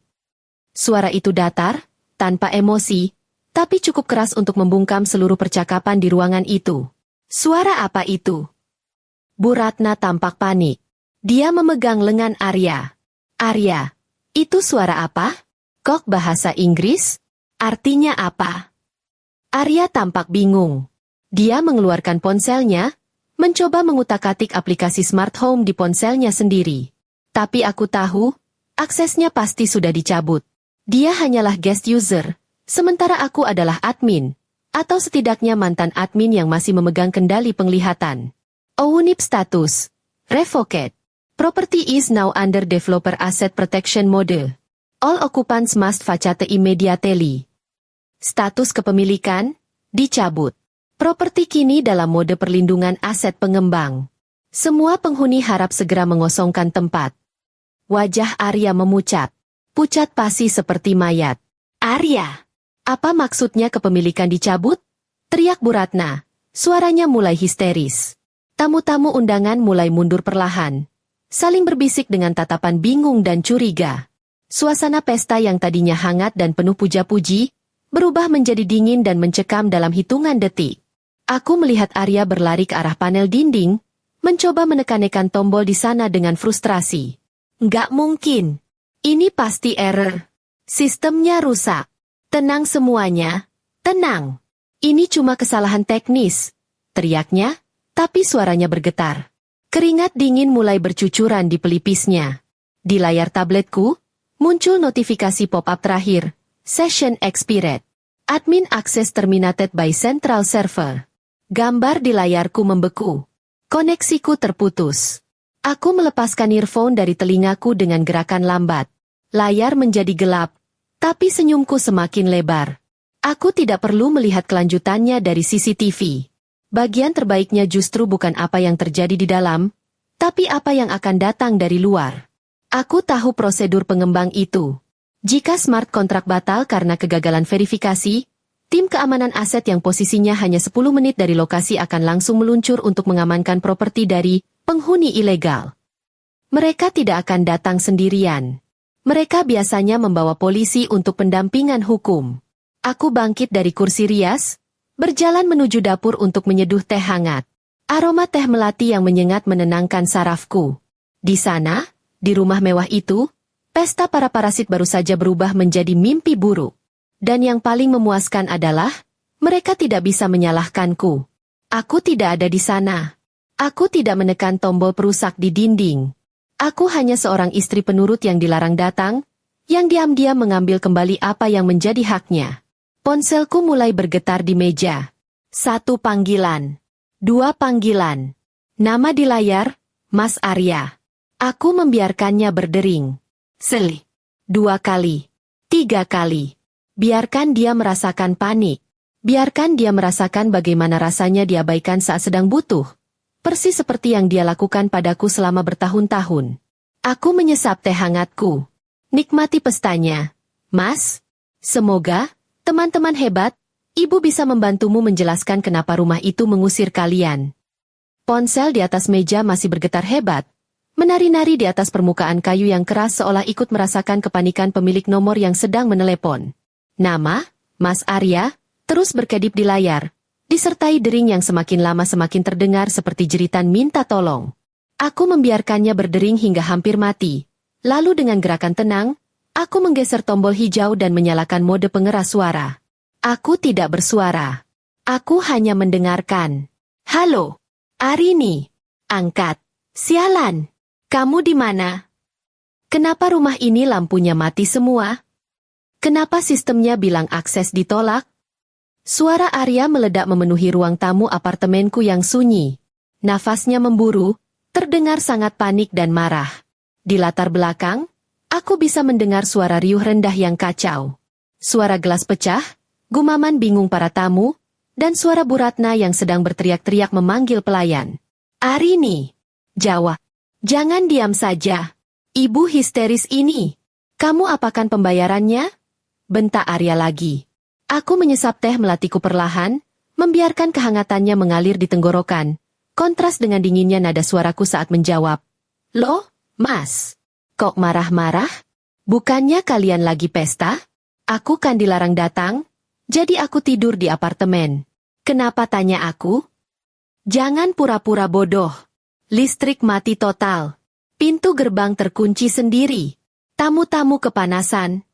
Suara itu datar, tanpa emosi, tapi cukup keras untuk membungkam seluruh percakapan di ruangan itu. Suara apa itu? Bu Ratna tampak panik. Dia memegang lengan Arya. Arya, itu suara apa? Kok bahasa Inggris? Artinya apa? Arya tampak bingung. Dia mengeluarkan ponselnya, mencoba mengutak-atik aplikasi Smart Home di ponselnya sendiri. Tapi aku tahu, aksesnya pasti sudah dicabut. Dia hanyalah guest user, sementara aku adalah admin. Atau setidaknya mantan admin yang masih memegang kendali penglihatan. Ownership status. Revoked. Property is now under developer asset protection mode. All occupants must vacate immediately. Status kepemilikan dicabut. Properti kini dalam mode perlindungan aset pengembang. Semua penghuni harap segera mengosongkan tempat. Wajah Arya memucat. Pucat pasi seperti mayat. Arya, apa maksudnya kepemilikan dicabut? Teriak Bu Ratna. Suaranya mulai histeris. Tamu-tamu undangan mulai mundur perlahan. Saling berbisik dengan tatapan bingung dan curiga. Suasana pesta yang tadinya hangat dan penuh puja-puji, berubah menjadi dingin dan mencekam dalam hitungan detik. Aku melihat Arya berlari ke arah panel dinding, mencoba menekan tombol di sana dengan frustrasi. Nggak mungkin. Ini pasti error. Sistemnya rusak. Tenang semuanya. Tenang. Ini cuma kesalahan teknis. Teriaknya, tapi suaranya bergetar. Keringat dingin mulai bercucuran di pelipisnya. Di layar tabletku, muncul notifikasi pop-up terakhir. Session expired. Admin access terminated by central server. Gambar di layarku membeku. Koneksiku terputus. Aku melepaskan earphone dari telingaku dengan gerakan lambat. Layar menjadi gelap, tapi senyumku semakin lebar. Aku tidak perlu melihat kelanjutannya dari CCTV. Bagian terbaiknya justru bukan apa yang terjadi di dalam, tapi apa yang akan datang dari luar. Aku tahu prosedur pengembang itu. Jika smart kontrak batal karena kegagalan verifikasi, tim keamanan aset yang posisinya hanya 10 menit dari lokasi akan langsung meluncur untuk mengamankan properti dari penghuni ilegal. Mereka tidak akan datang sendirian. Mereka biasanya membawa polisi untuk pendampingan hukum. Aku bangkit dari kursi rias, berjalan menuju dapur untuk menyeduh teh hangat. Aroma teh melati yang menyengat menenangkan sarafku. Di sana, di rumah mewah itu, pesta para parasit baru saja berubah menjadi mimpi buruk. Dan yang paling memuaskan adalah, mereka tidak bisa menyalahkanku. Aku tidak ada di sana. Aku tidak menekan tombol perusak di dinding. Aku hanya seorang istri penurut yang dilarang datang, yang diam-diam mengambil kembali apa yang menjadi haknya. Ponselku mulai bergetar di meja. 1 panggilan. 2 panggilan. Nama di layar, Mas Arya. Aku membiarkannya berdering. Seli. 2 kali. 3 kali. Biarkan dia merasakan panik. Biarkan dia merasakan bagaimana rasanya diabaikan saat sedang butuh. Persis seperti yang dia lakukan padaku selama bertahun-tahun. Aku menyesap teh hangatku. Nikmati pestanya. Mas, semoga, teman-teman hebat, ibu bisa membantumu menjelaskan kenapa rumah itu mengusir kalian. Ponsel di atas meja masih bergetar hebat. Menari-nari di atas permukaan kayu yang keras seolah ikut merasakan kepanikan pemilik nomor yang sedang menelepon. Nama, Mas Arya, terus berkedip di layar, disertai dering yang semakin lama semakin terdengar seperti jeritan minta tolong. Aku membiarkannya berdering hingga hampir mati. Lalu dengan gerakan tenang, aku menggeser tombol hijau dan menyalakan mode pengeras suara. Aku tidak bersuara. Aku hanya mendengarkan. Halo, Arini. Angkat. Sialan. Kamu di mana? Kenapa rumah ini lampunya mati semua? Kenapa sistemnya bilang akses ditolak? Suara Arya meledak memenuhi ruang tamu apartemenku yang sunyi. Nafasnya memburu, terdengar sangat panik dan marah. Di latar belakang, aku bisa mendengar suara riuh rendah yang kacau. Suara gelas pecah, gumaman bingung para tamu, dan suara Bu Ratna yang sedang berteriak-teriak memanggil pelayan. Arini! Jawab. Jangan diam saja. Ibu histeris ini. Kamu apakan pembayarannya? Bentak Arya lagi. Aku menyesap teh melatiku perlahan, membiarkan kehangatannya mengalir di tenggorokan, kontras dengan dinginnya nada suaraku saat menjawab. Loh, Mas, kok marah-marah? Bukannya kalian lagi pesta? Aku kan dilarang datang, jadi aku tidur di apartemen. Kenapa tanya aku? Jangan pura-pura bodoh. Listrik mati total. Pintu gerbang terkunci sendiri. Tamu-tamu kepanasan.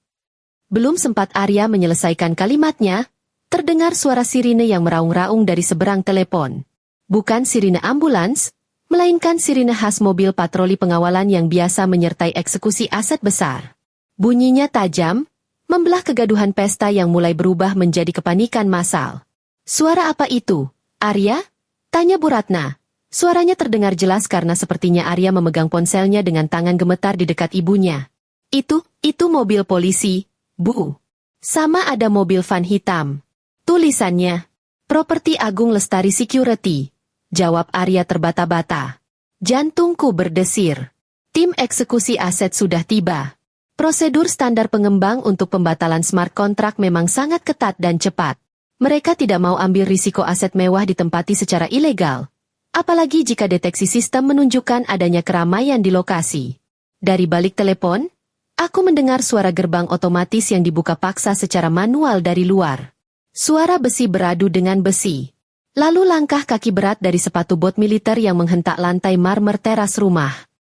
Belum sempat Arya menyelesaikan kalimatnya, terdengar suara sirine yang meraung-raung dari seberang telepon. Bukan sirine ambulans, melainkan sirine khas mobil patroli pengawalan yang biasa menyertai eksekusi aset besar. Bunyinya tajam, membelah kegaduhan pesta yang mulai berubah menjadi kepanikan massal. Suara apa itu, Arya? Tanya Bu Ratna. Suaranya terdengar jelas karena sepertinya Arya memegang ponselnya dengan tangan gemetar di dekat ibunya. Itu mobil polisi, Bu. Sama ada mobil van hitam. Tulisannya, Properti Agung Lestari Security. Jawab Arya terbata-bata. Jantungku berdesir. Tim eksekusi aset sudah tiba. Prosedur standar pengembang untuk pembatalan smart contract memang sangat ketat dan cepat. Mereka tidak mau ambil risiko aset mewah ditempati secara ilegal. Apalagi jika deteksi sistem menunjukkan adanya keramaian di lokasi. Dari balik telepon, aku mendengar suara gerbang otomatis yang dibuka paksa secara manual dari luar. Suara besi beradu dengan besi. Lalu langkah kaki berat dari sepatu bot militer yang menghentak lantai marmer teras rumah.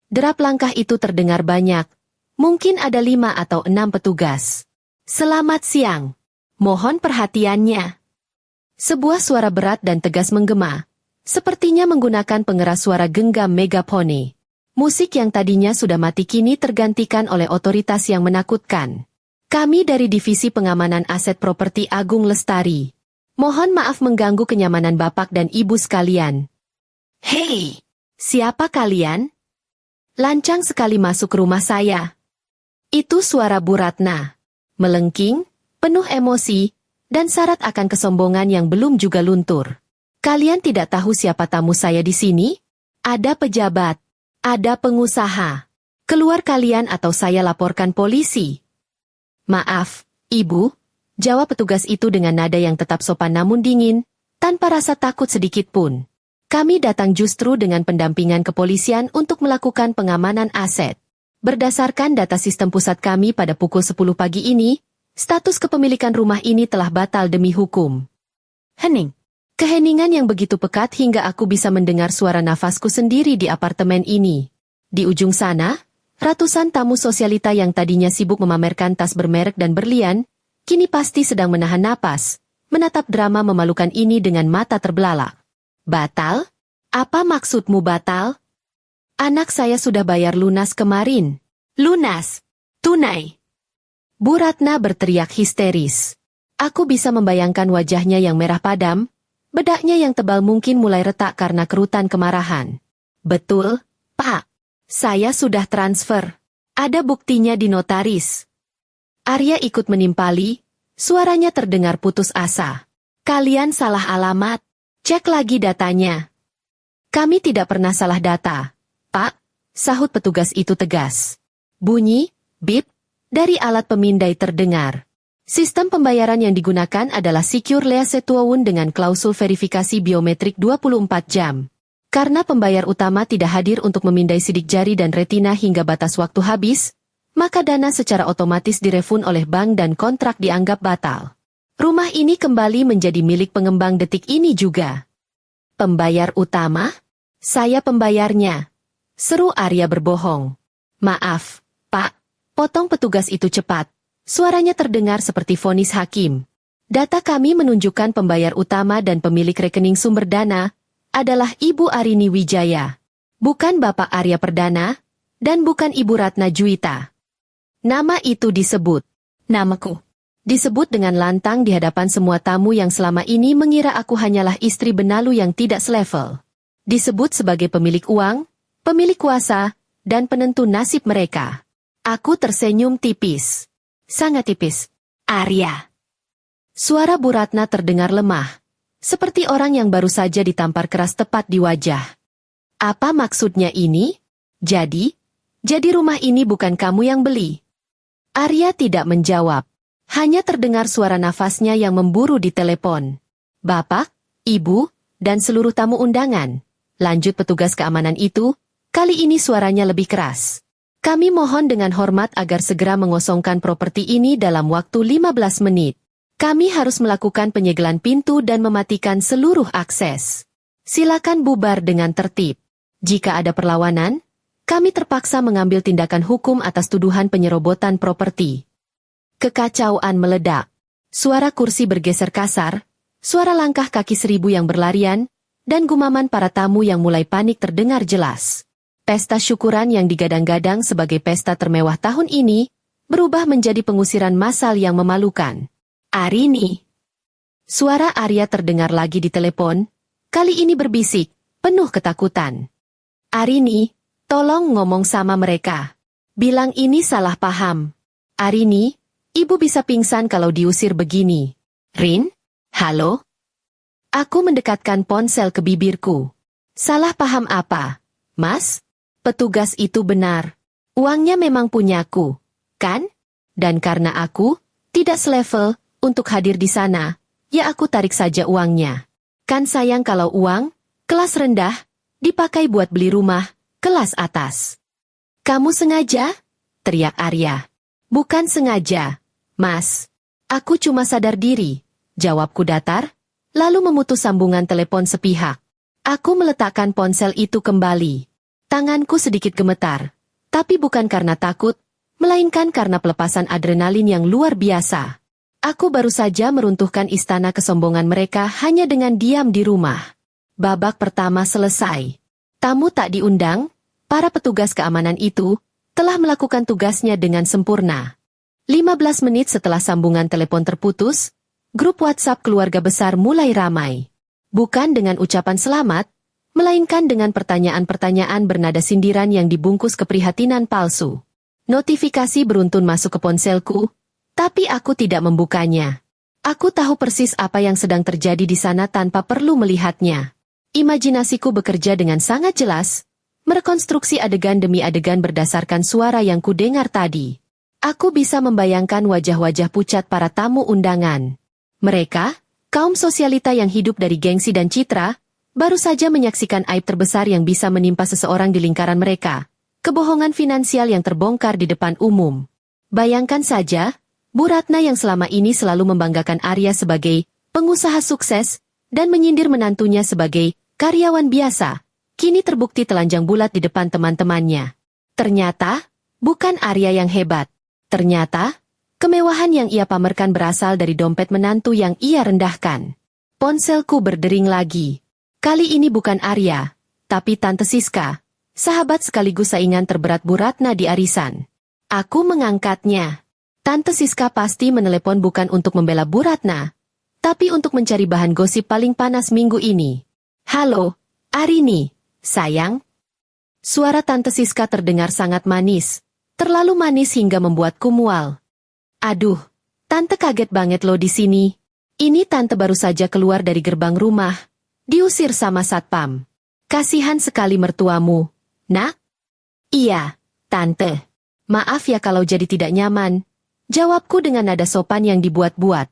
Derap langkah itu terdengar banyak. Mungkin ada 5 atau 6 petugas. Selamat siang. Mohon perhatiannya. Sebuah suara berat dan tegas menggema. Sepertinya menggunakan pengeras suara genggam megapone. Musik yang tadinya sudah mati kini tergantikan oleh otoritas yang menakutkan. Kami dari Divisi Pengamanan Aset Properti Agung Lestari. Mohon maaf mengganggu kenyamanan Bapak dan Ibu sekalian. Hei, siapa kalian? Lancang sekali masuk rumah saya. Itu suara Bu Ratna. Melengking, penuh emosi, dan syarat akan kesombongan yang belum juga luntur. Kalian tidak tahu siapa tamu saya di sini? Ada pejabat, ada pengusaha. Keluar kalian atau saya laporkan polisi. Maaf, Ibu, jawab petugas itu dengan nada yang tetap sopan namun dingin, tanpa rasa takut sedikit pun. Kami datang justru dengan pendampingan kepolisian untuk melakukan pengamanan aset. Berdasarkan data sistem pusat kami pada pukul 10 pagi ini, status kepemilikan rumah ini telah batal demi hukum. Hening. Keheningan yang begitu pekat hingga aku bisa mendengar suara nafasku sendiri di apartemen ini. Di ujung sana, ratusan tamu sosialita yang tadinya sibuk memamerkan tas bermerek dan berlian, kini pasti sedang menahan napas, menatap drama memalukan ini dengan mata terbelalak. Batal? Apa maksudmu batal? Anak saya sudah bayar lunas kemarin. Lunas? Tunai? Bu Ratna berteriak histeris. Aku bisa membayangkan wajahnya yang merah padam, bedaknya yang tebal mungkin mulai retak karena kerutan kemarahan. Betul, Pak. Saya sudah transfer. Ada buktinya di notaris. Arya ikut menimpali, suaranya terdengar putus asa. Kalian salah alamat. Cek lagi datanya. Kami tidak pernah salah data, Pak, sahut petugas itu tegas. Bunyi, bip, dari alat pemindai terdengar. Sistem pembayaran yang digunakan adalah Secure Lease Tuawun dengan klausul verifikasi biometrik 24 jam. Karena pembayar utama tidak hadir untuk memindai sidik jari dan retina hingga batas waktu habis, maka dana secara otomatis direfund oleh bank dan kontrak dianggap batal. Rumah ini kembali menjadi milik pengembang detik ini juga. Pembayar utama? Saya pembayarnya. Seru Arya berbohong. Maaf, Pak, potong petugas itu cepat. Suaranya terdengar seperti vonis hakim. Data kami menunjukkan pembayar utama dan pemilik rekening sumber dana adalah Ibu Arini Wijaya. Bukan Bapak Arya Perdana, dan bukan Ibu Ratna Juwita. Nama itu disebut. Namaku. Disebut dengan lantang di hadapan semua tamu yang selama ini mengira aku hanyalah istri benalu yang tidak selevel. Disebut sebagai pemilik uang, pemilik kuasa, dan penentu nasib mereka. Aku tersenyum tipis. Sangat tipis. Arya. Suara Bu Ratna terdengar lemah. Seperti orang yang baru saja ditampar keras tepat di wajah. Apa maksudnya ini? Jadi rumah ini bukan kamu yang beli? Arya tidak menjawab. Hanya terdengar suara nafasnya yang memburu di telepon. Bapak, Ibu, dan seluruh tamu undangan. Lanjut petugas keamanan itu, kali ini suaranya lebih keras. Kami mohon dengan hormat agar segera mengosongkan properti ini dalam waktu 15 menit. Kami harus melakukan penyegelan pintu dan mematikan seluruh akses. Silakan bubar dengan tertib. Jika ada perlawanan, kami terpaksa mengambil tindakan hukum atas tuduhan penyerobotan properti. Kekacauan meledak. Suara kursi bergeser kasar, suara langkah kaki 1000 yang berlarian, dan gumaman para tamu yang mulai panik terdengar jelas. Pesta syukuran yang digadang-gadang sebagai pesta termewah tahun ini, berubah menjadi pengusiran massal yang memalukan. Arini. Suara Arya terdengar lagi di telepon, kali ini berbisik, penuh ketakutan. Arini, tolong ngomong sama mereka. Bilang ini salah paham. Arini, ibu bisa pingsan kalau diusir begini. Rin, halo? Aku mendekatkan ponsel ke bibirku. Salah paham apa, Mas? Petugas itu benar. Uangnya memang punyaku, kan? Dan karena aku tidak selevel untuk hadir di sana, ya aku tarik saja uangnya. Kan sayang kalau uang, kelas rendah, dipakai buat beli rumah, kelas atas. Kamu sengaja? Teriak Arya. Bukan sengaja, Mas. Aku cuma sadar diri, jawabku datar, lalu memutus sambungan telepon sepihak. Aku meletakkan ponsel itu kembali. Tanganku sedikit gemetar, tapi bukan karena takut, melainkan karena pelepasan adrenalin yang luar biasa. Aku baru saja meruntuhkan istana kesombongan mereka hanya dengan diam di rumah. Babak pertama selesai. Tamu tak diundang, para petugas keamanan itu telah melakukan tugasnya dengan sempurna. 15 menit setelah sambungan telepon terputus, grup WhatsApp keluarga besar mulai ramai. Bukan dengan ucapan selamat, melainkan dengan pertanyaan-pertanyaan bernada sindiran yang dibungkus keprihatinan palsu. Notifikasi beruntun masuk ke ponselku, tapi aku tidak membukanya. Aku tahu persis apa yang sedang terjadi di sana tanpa perlu melihatnya. Imajinasiku bekerja dengan sangat jelas, merekonstruksi adegan demi adegan berdasarkan suara yang kudengar tadi. Aku bisa membayangkan wajah-wajah pucat para tamu undangan. Mereka, kaum sosialita yang hidup dari gengsi dan citra, baru saja menyaksikan aib terbesar yang bisa menimpa seseorang di lingkaran mereka. Kebohongan finansial yang terbongkar di depan umum. Bayangkan saja, Bu Ratna yang selama ini selalu membanggakan Arya sebagai pengusaha sukses dan menyindir menantunya sebagai karyawan biasa, kini terbukti telanjang bulat di depan teman-temannya. Ternyata, bukan Arya yang hebat. Ternyata, kemewahan yang ia pamerkan berasal dari dompet menantu yang ia rendahkan. Ponselku berdering lagi. Kali ini bukan Arya, tapi Tante Siska, sahabat sekaligus saingan terberat Bu Ratna di arisan. Aku mengangkatnya. Tante Siska pasti menelepon bukan untuk membela Bu Ratna, tapi untuk mencari bahan gosip paling panas minggu ini. Halo, Arini, sayang. Suara Tante Siska terdengar sangat manis. Terlalu manis hingga membuatku mual. Aduh, Tante kaget banget loh di sini. Ini Tante baru saja keluar dari gerbang rumah. Diusir sama satpam. Kasihan sekali mertuamu, Nak? Iya, Tante. Maaf ya kalau jadi tidak nyaman. Jawabku dengan nada sopan yang dibuat-buat.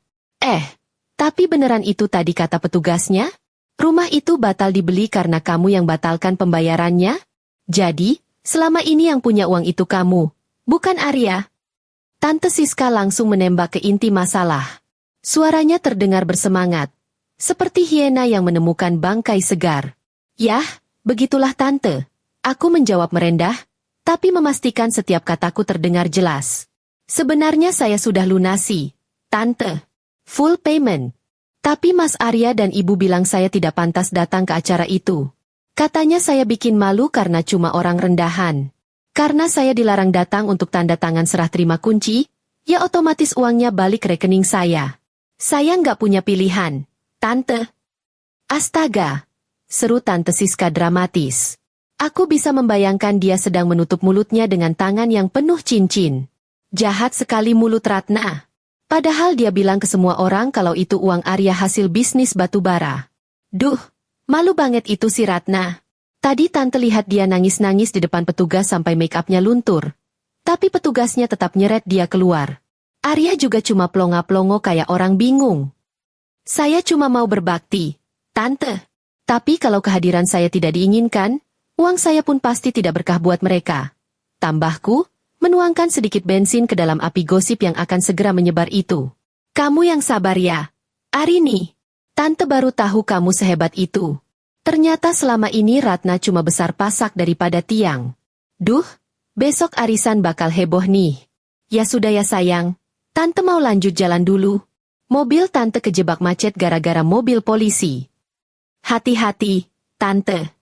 Tapi beneran itu tadi kata petugasnya? Rumah itu batal dibeli karena kamu yang batalkan pembayarannya? Jadi, selama ini yang punya uang itu kamu, bukan Arya. Tante Siska langsung menembak ke inti masalah. Suaranya terdengar bersemangat, seperti hiena yang menemukan bangkai segar. Yah, begitulah Tante. Aku menjawab merendah, tapi memastikan setiap kataku terdengar jelas. Sebenarnya saya sudah lunasi, Tante. Full payment. Tapi Mas Arya dan Ibu bilang saya tidak pantas datang ke acara itu. Katanya saya bikin malu karena cuma orang rendahan. Karena saya dilarang datang untuk tanda tangan serah terima kunci, ya otomatis uangnya balik rekening saya. Saya nggak punya pilihan, Tante. Astaga, seru Tante Siska dramatis. Aku bisa membayangkan dia sedang menutup mulutnya dengan tangan yang penuh cincin. Jahat sekali mulut Ratna. Padahal dia bilang ke semua orang kalau itu uang Arya hasil bisnis batubara. Duh, malu banget itu si Ratna. Tadi Tante lihat dia nangis-nangis di depan petugas sampai make-upnya luntur. Tapi petugasnya tetap nyeret dia keluar. Arya juga cuma plonga-plongo kayak orang bingung. Saya cuma mau berbakti, Tante. Tapi kalau kehadiran saya tidak diinginkan, uang saya pun pasti tidak berkah buat mereka. Tambahku, menuangkan sedikit bensin ke dalam api gosip yang akan segera menyebar itu. Kamu yang sabar ya, Arini. Tante baru tahu kamu sehebat itu. Ternyata selama ini Ratna cuma besar pasak daripada tiang. Duh, besok arisan bakal heboh nih. Ya sudah ya sayang, Tante mau lanjut jalan dulu. Mobil Tante kejebak macet gara-gara mobil polisi. Hati-hati, Tante.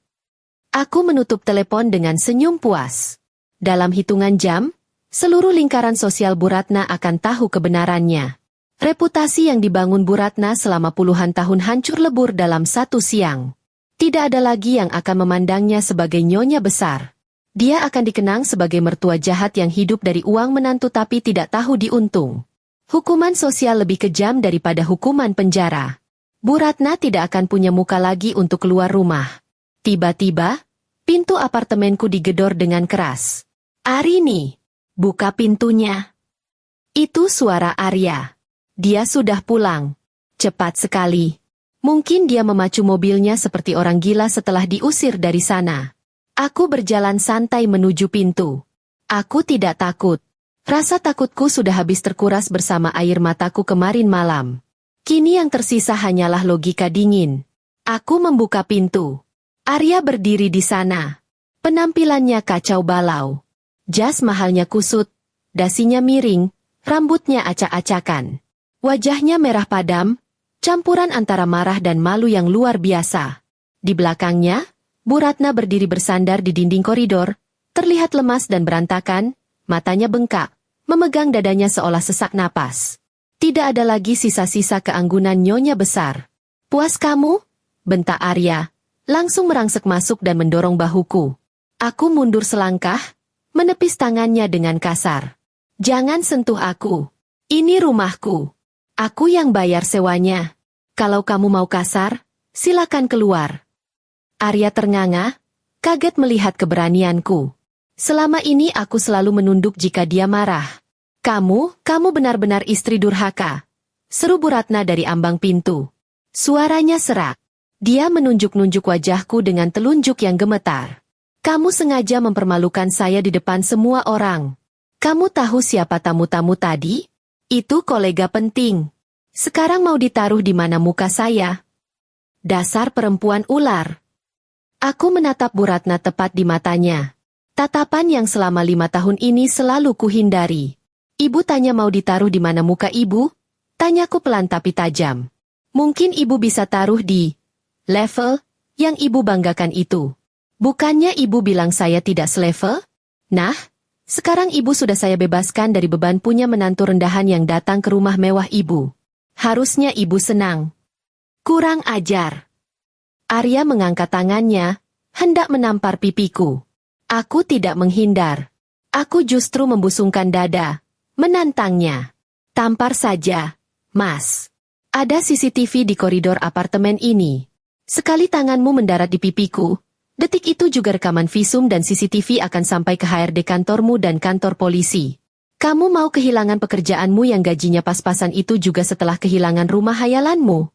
Aku menutup telepon dengan senyum puas. Dalam hitungan jam, seluruh lingkaran sosial Bu Ratna akan tahu kebenarannya. Reputasi yang dibangun Bu Ratna selama puluhan tahun hancur lebur dalam satu siang. Tidak ada lagi yang akan memandangnya sebagai nyonya besar. Dia akan dikenang sebagai mertua jahat yang hidup dari uang menantu tapi tidak tahu diuntung. Hukuman sosial lebih kejam daripada hukuman penjara. Bu Ratna tidak akan punya muka lagi untuk keluar rumah. Tiba-tiba, pintu apartemenku digedor dengan keras. "Arini, buka pintunya." Itu suara Arya. Dia sudah pulang. Cepat sekali. Mungkin dia memacu mobilnya seperti orang gila setelah diusir dari sana. Aku berjalan santai menuju pintu. Aku tidak takut. Rasa takutku sudah habis terkuras bersama air mataku kemarin malam. Kini yang tersisa hanyalah logika dingin. Aku membuka pintu. Arya berdiri di sana. Penampilannya kacau balau. Jas mahalnya kusut, dasinya miring, rambutnya acak-acakan. Wajahnya merah padam, campuran antara marah dan malu yang luar biasa. Di belakangnya, Bu Ratna berdiri bersandar di dinding koridor, terlihat lemas dan berantakan, matanya bengkak, memegang dadanya seolah sesak napas. Tidak ada lagi sisa-sisa keanggunan nyonya besar. "Puas kamu?" bentak Arya, langsung merangsek masuk dan mendorong bahuku. Aku mundur selangkah, menepis tangannya dengan kasar. "Jangan sentuh aku. Ini rumahku. Aku yang bayar sewanya. Kalau kamu mau kasar, silakan keluar." Arya ternganga, kaget melihat keberanianku. Selama ini aku selalu menunduk jika dia marah. Kamu benar-benar istri durhaka," seru Bu Ratna dari ambang pintu. Suaranya serak. Dia menunjuk-nunjuk wajahku dengan telunjuk yang gemetar. "Kamu sengaja mempermalukan saya di depan semua orang. Kamu tahu siapa tamu-tamu tadi? Itu kolega penting. Sekarang mau ditaruh di mana muka saya? Dasar perempuan ular." Aku menatap Bu Ratna tepat di matanya. Tatapan yang selama 5 tahun ini selalu kuhindari. "Ibu tanya mau ditaruh di mana muka ibu?" Tanyaku pelan tapi tajam. "Mungkin ibu bisa taruh di level yang ibu banggakan itu. Bukannya ibu bilang saya tidak selevel? Nah, sekarang ibu sudah saya bebaskan dari beban punya menantu rendahan yang datang ke rumah mewah ibu. Harusnya ibu senang." "Kurang ajar." Arya mengangkat tangannya, hendak menampar pipiku. Aku tidak menghindar. Aku justru membusungkan dada, menantangnya. "Tampar saja, Mas. Ada CCTV di koridor apartemen ini. Sekali tanganmu mendarat di pipiku, detik itu juga rekaman visum dan CCTV akan sampai ke HRD kantormu dan kantor polisi. Kamu mau kehilangan pekerjaanmu yang gajinya pas-pasan itu juga setelah kehilangan rumah hayalanmu?"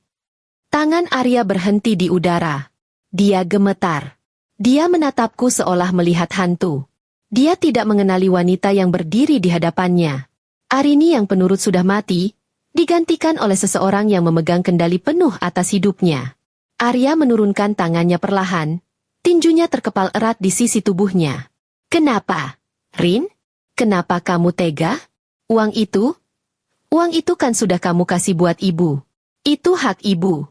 Tangan Arya berhenti di udara. Dia gemetar. Dia menatapku seolah melihat hantu. Dia tidak mengenali wanita yang berdiri di hadapannya. Arini yang penurut sudah mati, digantikan oleh seseorang yang memegang kendali penuh atas hidupnya. Arya menurunkan tangannya perlahan. Tinjunya terkepal erat di sisi tubuhnya. "Kenapa, Rin? Kenapa kamu tega? Uang itu kan sudah kamu kasih buat ibu. Itu hak ibu."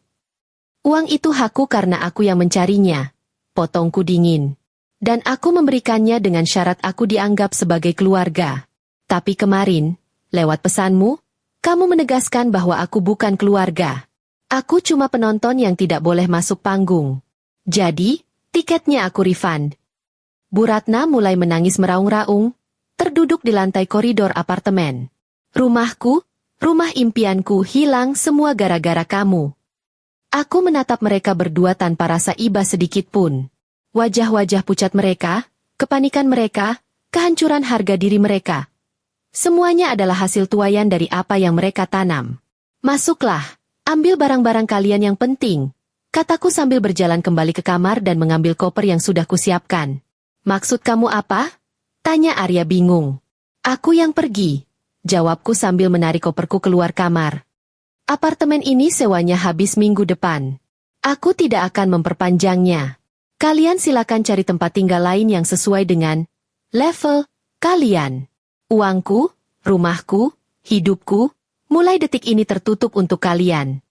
"Uang itu hakku karena aku yang mencarinya," potongku dingin. "Dan aku memberikannya dengan syarat aku dianggap sebagai keluarga. Tapi kemarin, lewat pesanmu, kamu menegaskan bahwa aku bukan keluarga. Aku cuma penonton yang tidak boleh masuk panggung. Jadi, tiketnya aku refund." Bu Ratna mulai menangis meraung-raung, terduduk di lantai koridor apartemen. "Rumahku, rumah impianku hilang semua gara-gara kamu." Aku menatap mereka berdua tanpa rasa iba sedikit pun. Wajah-wajah pucat mereka, kepanikan mereka, kehancuran harga diri mereka. Semuanya adalah hasil tuaian dari apa yang mereka tanam. "Masuklah, ambil barang-barang kalian yang penting," kataku sambil berjalan kembali ke kamar dan mengambil koper yang sudah kusiapkan. "Maksud kamu apa?" tanya Arya bingung. "Aku yang pergi," jawabku sambil menarik koperku keluar kamar. "Apartemen ini sewanya habis minggu depan. Aku tidak akan memperpanjangnya. Kalian silakan cari tempat tinggal lain yang sesuai dengan level kalian. Uangku, rumahku, hidupku, mulai detik ini tertutup untuk kalian."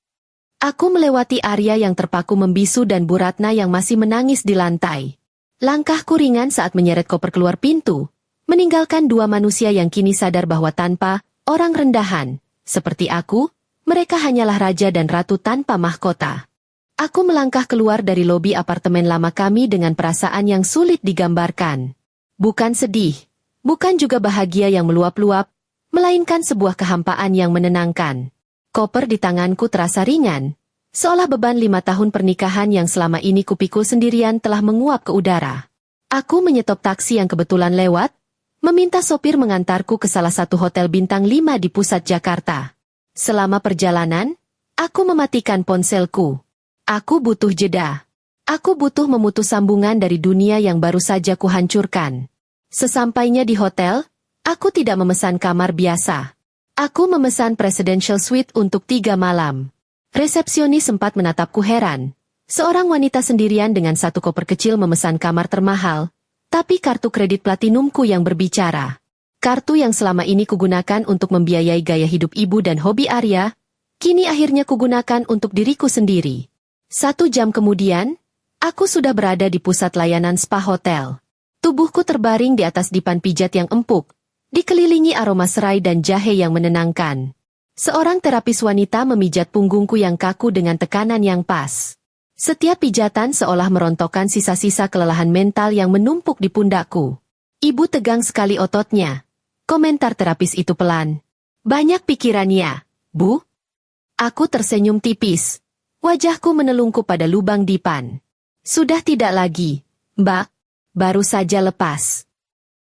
Aku melewati Arya yang terpaku membisu dan Bu Ratna yang masih menangis di lantai. Langkahku ringan saat menyeret koper keluar pintu, meninggalkan dua manusia yang kini sadar bahwa tanpa orang rendahan, seperti aku, Mereka hanyalah raja dan ratu tanpa mahkota. Aku melangkah keluar dari lobi apartemen lama kami dengan perasaan yang sulit digambarkan. Bukan sedih, bukan juga bahagia yang meluap-luap, melainkan sebuah kehampaan yang menenangkan. Koper di tanganku terasa ringan, seolah beban 5 tahun pernikahan yang selama ini kupikul sendirian telah menguap ke udara. Aku menyetop taksi yang kebetulan lewat, meminta sopir mengantarku ke salah satu hotel bintang 5 di pusat Jakarta. Selama perjalanan, aku mematikan ponselku. Aku butuh jeda. Aku butuh memutus sambungan dari dunia yang baru saja kuhancurkan. Sesampainya di hotel, aku tidak memesan kamar biasa. Aku memesan presidential suite untuk 3 malam. Resepsionis sempat menatapku heran. Seorang wanita sendirian dengan satu koper kecil memesan kamar termahal, tapi kartu kredit platinumku yang berbicara. Kartu yang selama ini kugunakan untuk membiayai gaya hidup ibu dan hobi Arya, kini akhirnya kugunakan untuk diriku sendiri. 1 jam kemudian, aku sudah berada di pusat layanan spa hotel. Tubuhku terbaring di atas dipan pijat yang empuk, dikelilingi aroma serai dan jahe yang menenangkan. Seorang terapis wanita memijat punggungku yang kaku dengan tekanan yang pas. Setiap pijatan seolah merontokkan sisa-sisa kelelahan mental yang menumpuk di pundakku. Ibu tegang sekali ototnya. Komentar terapis itu pelan. Banyak pikirannya, Bu. Aku tersenyum tipis. Wajahku menelungkup pada lubang dipan. Sudah tidak lagi, Mbak. Baru saja lepas.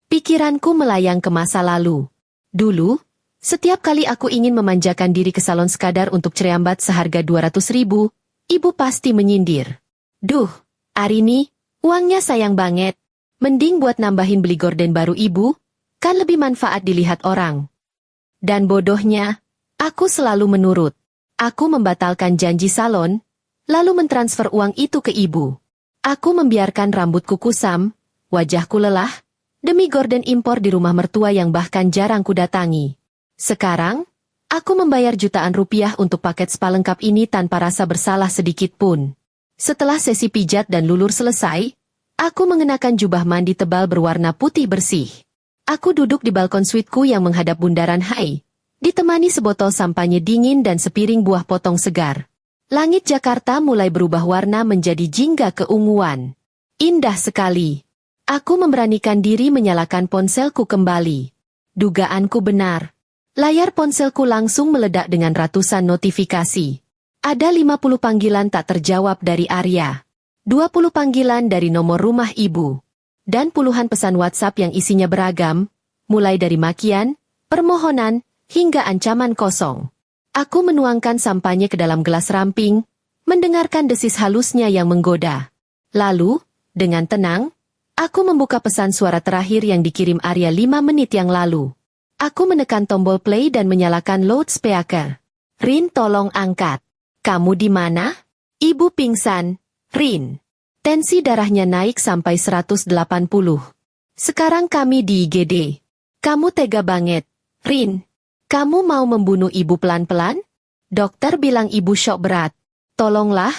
Pikiranku melayang ke masa lalu. Dulu, setiap kali aku ingin memanjakan diri ke salon sekadar untuk cerambat seharga 200.000, ibu pasti menyindir. Duh, Arini, uangnya sayang banget. Mending buat nambahin beli gorden baru ibu, kan lebih manfaat dilihat orang. Dan bodohnya, aku selalu menurut. Aku membatalkan janji salon, lalu mentransfer uang itu ke ibu. Aku membiarkan rambutku kusam, wajahku lelah, demi gorden impor di rumah mertua yang bahkan jarang kudatangi. Sekarang, aku membayar jutaan rupiah untuk paket spa lengkap ini tanpa rasa bersalah sedikit pun. Setelah sesi pijat dan lulur selesai, aku mengenakan jubah mandi tebal berwarna putih bersih. Aku duduk di balkon suiteku yang menghadap bundaran HI, ditemani sebotol sampanye dingin dan sepiring buah potong segar. Langit Jakarta mulai berubah warna menjadi jingga keunguan. Indah sekali. Aku memberanikan diri menyalakan ponselku kembali. Dugaanku benar. Layar ponselku langsung meledak dengan ratusan notifikasi. Ada 50 panggilan tak terjawab dari Arya. 20 panggilan dari nomor rumah ibu. Dan puluhan pesan WhatsApp yang isinya beragam, mulai dari makian, permohonan, hingga ancaman kosong. Aku menuangkan sampahnya ke dalam gelas ramping, mendengarkan desis halusnya yang menggoda. Lalu, dengan tenang, aku membuka pesan suara terakhir yang dikirim Arya 5 menit yang lalu. Aku menekan tombol play dan menyalakan loudspeaker. Rin, tolong angkat. Kamu di mana? Ibu pingsan, Rin. Tensi darahnya naik sampai 180. Sekarang kami di IGD. Kamu tega banget, Rin. Kamu mau membunuh ibu pelan-pelan? Dokter bilang ibu syok berat. Tolonglah,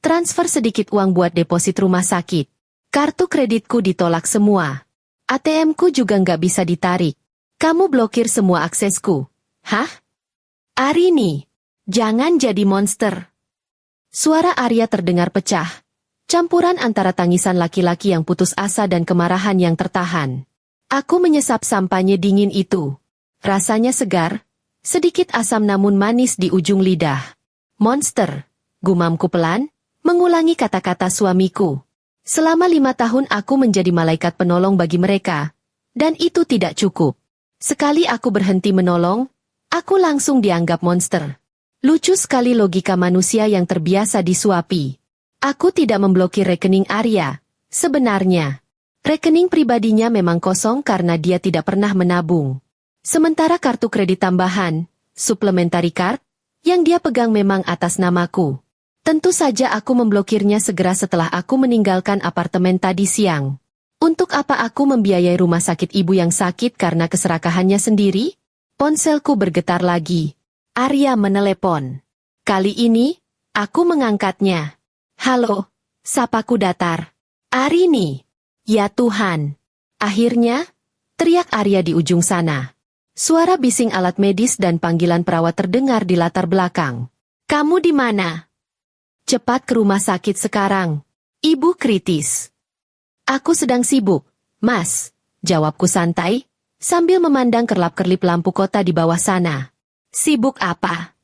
transfer sedikit uang buat deposit rumah sakit. Kartu kreditku ditolak semua. ATM-ku juga nggak bisa ditarik. Kamu blokir semua aksesku. Hah? Arini, jangan jadi monster. Suara Arya terdengar pecah. Campuran antara tangisan laki-laki yang putus asa dan kemarahan yang tertahan. Aku menyesap sampahnya dingin itu. Rasanya segar, sedikit asam namun manis di ujung lidah. Monster, gumamku pelan, mengulangi kata-kata suamiku. Selama 5 tahun aku menjadi malaikat penolong bagi mereka, dan itu tidak cukup. Sekali aku berhenti menolong, aku langsung dianggap monster. Lucu sekali logika manusia yang terbiasa disuapi. Aku tidak memblokir rekening Arya. Sebenarnya, rekening pribadinya memang kosong karena dia tidak pernah menabung. Sementara kartu kredit tambahan, supplementary card, yang dia pegang memang atas namaku. Tentu saja aku memblokirnya segera setelah aku meninggalkan apartemen tadi siang. Untuk apa aku membiayai rumah sakit ibu yang sakit karena keserakahannya sendiri? Ponselku bergetar lagi. Arya menelepon. Kali ini, aku mengangkatnya. Halo, sapaku datar. Arini. Ya Tuhan. Akhirnya, teriak Arya di ujung sana. Suara bising alat medis dan panggilan perawat terdengar di latar belakang. Kamu di mana? Cepat ke rumah sakit sekarang. Ibu kritis. Aku sedang sibuk, Mas. Jawabku santai, sambil memandang kerlap-kerlip lampu kota di bawah sana. Sibuk apa?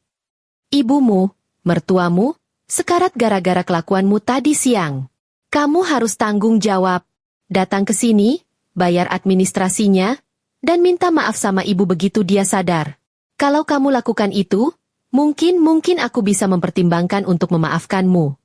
Ibumu, mertuamu, sekarat gara-gara kelakuanmu tadi siang. Kamu harus tanggung jawab. Datang ke sini, bayar administrasinya, dan minta maaf sama ibu begitu dia sadar. Kalau kamu lakukan itu, mungkin aku bisa mempertimbangkan untuk memaafkanmu.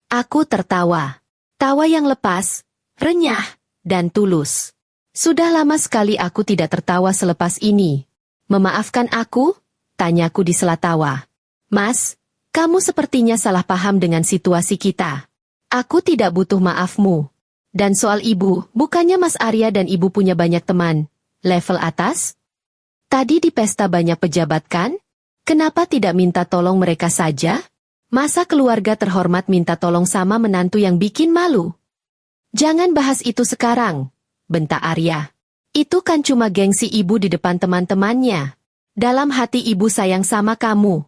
Aku tertawa. Tawa yang lepas, renyah, dan tulus. Sudah lama sekali aku tidak tertawa selepas ini. Memaafkan aku? Tanyaku di sela tawa. Mas, kamu sepertinya salah paham dengan situasi kita. Aku tidak butuh maafmu. Dan soal ibu, bukannya Mas Arya dan ibu punya banyak teman level atas? Tadi di pesta banyak pejabat kan? Kenapa tidak minta tolong mereka saja? Masa keluarga terhormat minta tolong sama menantu yang bikin malu? Jangan bahas itu sekarang, bentak Arya. Itu kan cuma gengsi ibu di depan teman-temannya. Dalam hati ibu sayang sama kamu.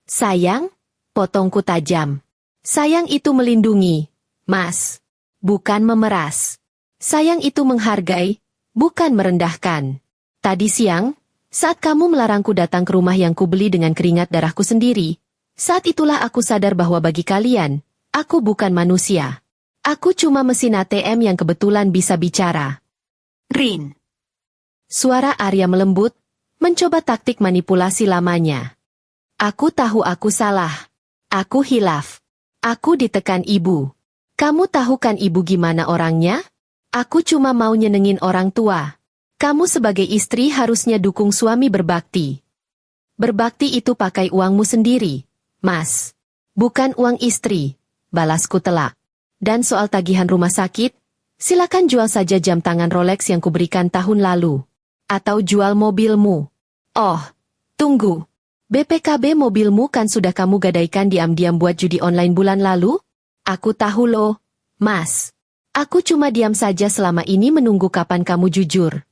Sayang? Potongku tajam. Sayang itu melindungi, Mas. Bukan memeras. Sayang itu menghargai, bukan merendahkan. Tadi siang, saat kamu melarangku datang ke rumah yang kubeli dengan keringat darahku sendiri, saat itulah aku sadar bahwa bagi kalian, aku bukan manusia. Aku cuma mesin ATM yang kebetulan bisa bicara. Rin. Suara Arya melembut, mencoba taktik manipulasi lamanya. Aku tahu aku salah. Aku hilaf. Aku ditekan ibu. Kamu tahu kan ibu gimana orangnya? Aku cuma mau nyenengin orang tua. Kamu sebagai istri harusnya dukung suami berbakti. Berbakti itu pakai uangmu sendiri, Mas. Bukan uang istri, balasku telak. Dan soal tagihan rumah sakit, silakan jual saja jam tangan Rolex yang kuberikan tahun lalu. Atau jual mobilmu. Oh, tunggu. BPKB mobilmu kan sudah kamu gadaikan diam-diam buat judi online bulan lalu? Aku tahu loh, Mas. Aku cuma diam saja selama ini menunggu kapan kamu jujur.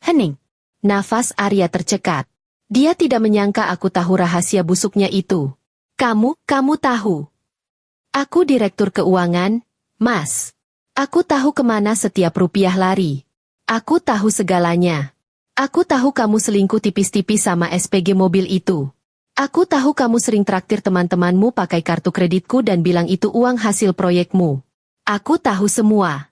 Hening. Nafas Arya tercekat. Dia tidak menyangka aku tahu rahasia busuknya itu. Kamu tahu. Aku direktur keuangan, Mas. Aku tahu kemana setiap rupiah lari. Aku tahu segalanya. Aku tahu kamu selingkuh tipis-tipis sama SPG mobil itu. Aku tahu kamu sering traktir teman-temanmu pakai kartu kreditku dan bilang itu uang hasil proyekmu. Aku tahu semua.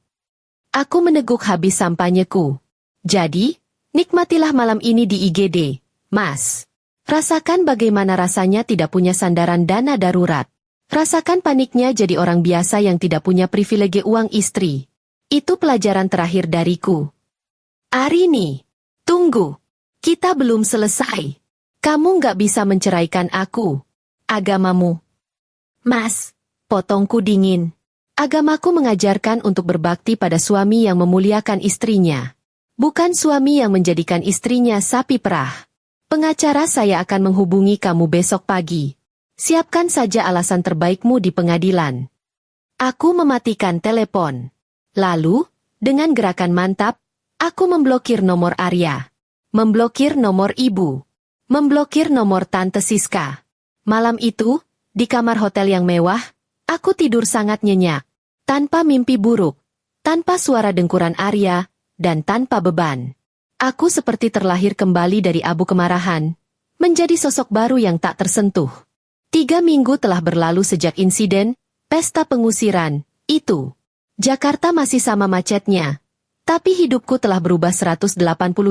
Aku meneguk habis sampanyeku. Jadi, nikmatilah malam ini di IGD, Mas. Rasakan bagaimana rasanya tidak punya sandaran dana darurat. Rasakan paniknya jadi orang biasa yang tidak punya privilege uang istri. Itu pelajaran terakhir dariku. Arini, tunggu. Kita belum selesai. Kamu nggak bisa menceraikan aku. Agamamu. Mas, potongku dingin. Agamaku mengajarkan untuk berbakti pada suami yang memuliakan istrinya. Bukan suami yang menjadikan istrinya sapi perah. Pengacara saya akan menghubungi kamu besok pagi. Siapkan saja alasan terbaikmu di pengadilan. Aku mematikan telepon. Lalu, dengan gerakan mantap, aku memblokir nomor Arya. Memblokir nomor ibu. Memblokir nomor Tante Siska. Malam itu, di kamar hotel yang mewah, aku tidur sangat nyenyak. Tanpa mimpi buruk, tanpa suara dengkuran Arya, dan tanpa beban. Aku seperti terlahir kembali dari abu kemarahan, menjadi sosok baru yang tak tersentuh. 3 minggu telah berlalu sejak insiden, pesta pengusiran, itu. Jakarta masih sama macetnya, tapi hidupku telah berubah 180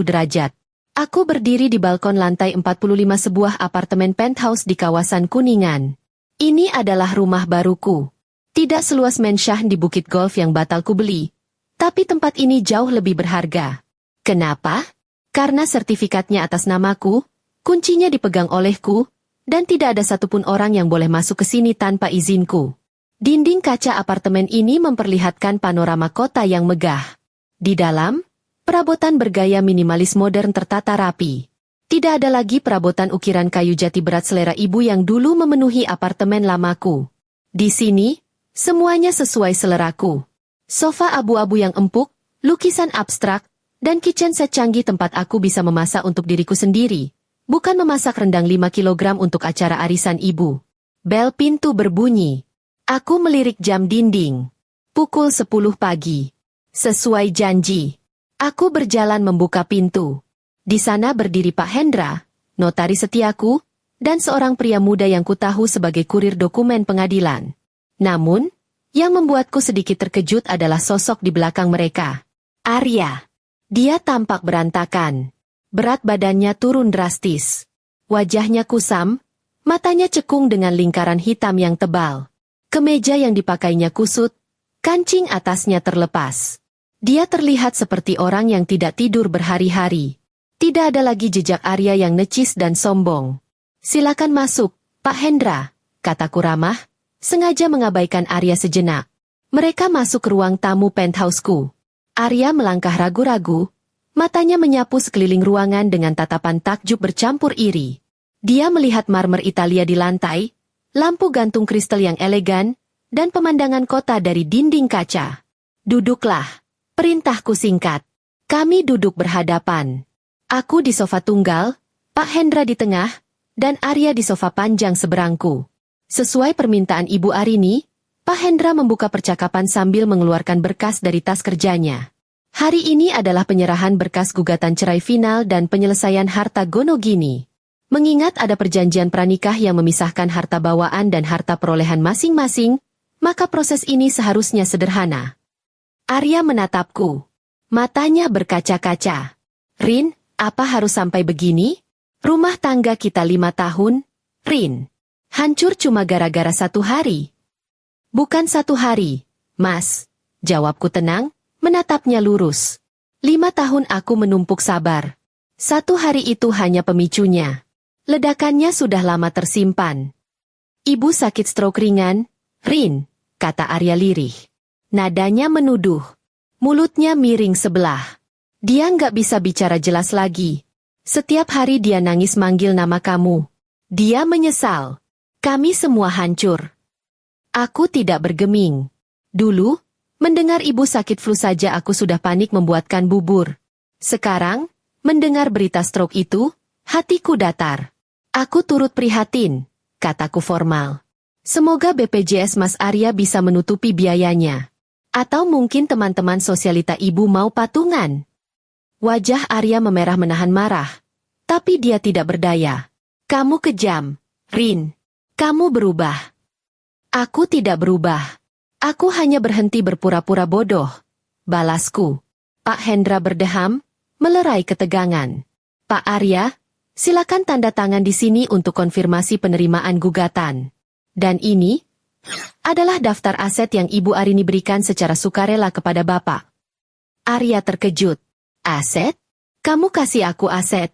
derajat. Aku berdiri di balkon lantai 45 sebuah apartemen penthouse di kawasan Kuningan. Ini adalah rumah baruku. Tidak seluas mansyah di Bukit Golf yang batal kubeli, tapi tempat ini jauh lebih berharga. Kenapa? Karena sertifikatnya atas namaku, kuncinya dipegang olehku, dan tidak ada satupun orang yang boleh masuk ke sini tanpa izinku. Dinding kaca apartemen ini memperlihatkan panorama kota yang megah. Di dalam, perabotan bergaya minimalis modern tertata rapi. Tidak ada lagi perabotan ukiran kayu jati berat selera ibu yang dulu memenuhi apartemen lamaku. Di sini, semuanya sesuai seleraku. Sofa abu-abu yang empuk, lukisan abstrak, Dan kitchen set canggih tempat aku bisa memasak untuk diriku sendiri. Bukan memasak rendang 5 kilogram untuk acara arisan ibu. Bel pintu berbunyi. Aku melirik jam dinding. Pukul 10 pagi. Sesuai janji. Aku berjalan membuka pintu. Di sana berdiri Pak Hendra, notaris setiaku, dan seorang pria muda yang kutahu sebagai kurir dokumen pengadilan. Namun, yang membuatku sedikit terkejut adalah sosok di belakang mereka. Arya. Dia tampak berantakan. Berat badannya turun drastis. Wajahnya kusam, matanya cekung dengan lingkaran hitam yang tebal. Kemeja yang dipakainya kusut, kancing atasnya terlepas. Dia terlihat seperti orang yang tidak tidur berhari-hari. Tidak ada lagi jejak Arya yang necis dan sombong. Silakan masuk, Pak Hendra, kataku ramah, sengaja mengabaikan Arya sejenak. Mereka masuk ke ruang tamu penthouseku. Arya melangkah ragu-ragu, matanya menyapu sekeliling ruangan dengan tatapan takjub bercampur iri. Dia melihat marmer Italia di lantai, lampu gantung kristal yang elegan, dan pemandangan kota dari dinding kaca. Duduklah, perintahku singkat. Kami duduk berhadapan. Aku di sofa tunggal, Pak Hendra di tengah, dan Arya di sofa panjang seberangku. Sesuai permintaan Ibu Arini, Pak Hendra membuka percakapan sambil mengeluarkan berkas dari tas kerjanya. Hari ini adalah penyerahan berkas gugatan cerai final dan penyelesaian harta Gonogini. Mengingat ada perjanjian pranikah yang memisahkan harta bawaan dan harta perolehan masing-masing, maka proses ini seharusnya sederhana. Arya menatapku. Matanya berkaca-kaca. Rin, apa harus sampai begini? Rumah tangga kita 5 tahun, Rin. Hancur cuma gara-gara 1 hari. Bukan 1 hari, Mas. Jawabku tenang, menatapnya lurus. 5 tahun aku menumpuk sabar. 1 hari itu hanya pemicunya. Ledakannya sudah lama tersimpan. Ibu sakit stroke ringan, Rin, kata Arya lirih. Nadanya menuduh. Mulutnya miring sebelah. Dia nggak bisa bicara jelas lagi. Setiap hari dia nangis manggil nama kamu. Dia menyesal. Kami semua hancur. Aku tidak bergeming. Dulu, mendengar ibu sakit flu saja aku sudah panik membuatkan bubur. Sekarang, mendengar berita stroke itu, hatiku datar. Aku turut prihatin, kataku formal. Semoga BPJS Mas Arya bisa menutupi biayanya. Atau mungkin teman-teman sosialita ibu mau patungan. Wajah Arya memerah menahan marah. Tapi dia tidak berdaya. Kamu kejam, Rin. Kamu berubah. Aku tidak berubah. Aku hanya berhenti berpura-pura bodoh. Balasku. Pak Hendra berdeham, melerai ketegangan. Pak Arya, silakan tanda tangan di sini untuk konfirmasi penerimaan gugatan. Dan ini adalah daftar aset yang Ibu Arini berikan secara sukarela kepada Bapak. Arya terkejut. Aset? Kamu kasih aku aset?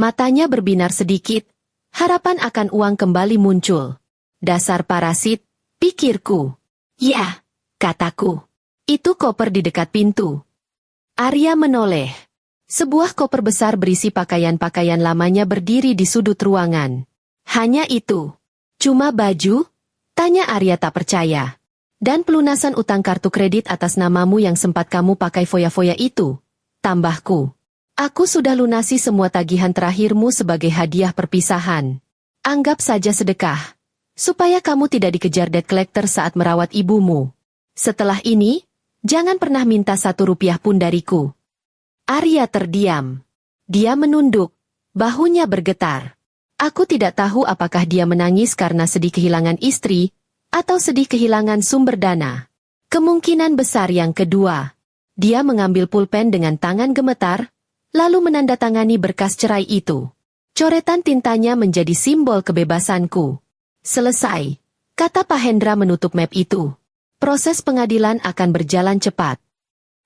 Matanya berbinar sedikit. Harapan akan uang kembali muncul. Dasar parasit, pikirku. Ya, kataku. Itu koper di dekat pintu. Arya menoleh. Sebuah koper besar berisi pakaian-pakaian lamanya berdiri di sudut ruangan. Hanya itu. Cuma baju? Tanya Arya tak percaya. Dan pelunasan utang kartu kredit atas namamu yang sempat kamu pakai foya-foya itu. Tambahku. Aku sudah lunasi semua tagihan terakhirmu sebagai hadiah perpisahan. Anggap saja sedekah. Supaya kamu tidak dikejar debt collector saat merawat ibumu. Setelah ini, jangan pernah minta 1 rupiah pun dariku. Arya terdiam. Dia menunduk. Bahunya bergetar. Aku tidak tahu apakah dia menangis karena sedih kehilangan istri, atau sedih kehilangan sumber dana. Kemungkinan besar yang kedua. Dia mengambil pulpen dengan tangan gemetar, lalu menandatangani berkas cerai itu. Coretan tintanya menjadi simbol kebebasanku. Selesai, kata Pak Hendra menutup map itu. Proses pengadilan akan berjalan cepat.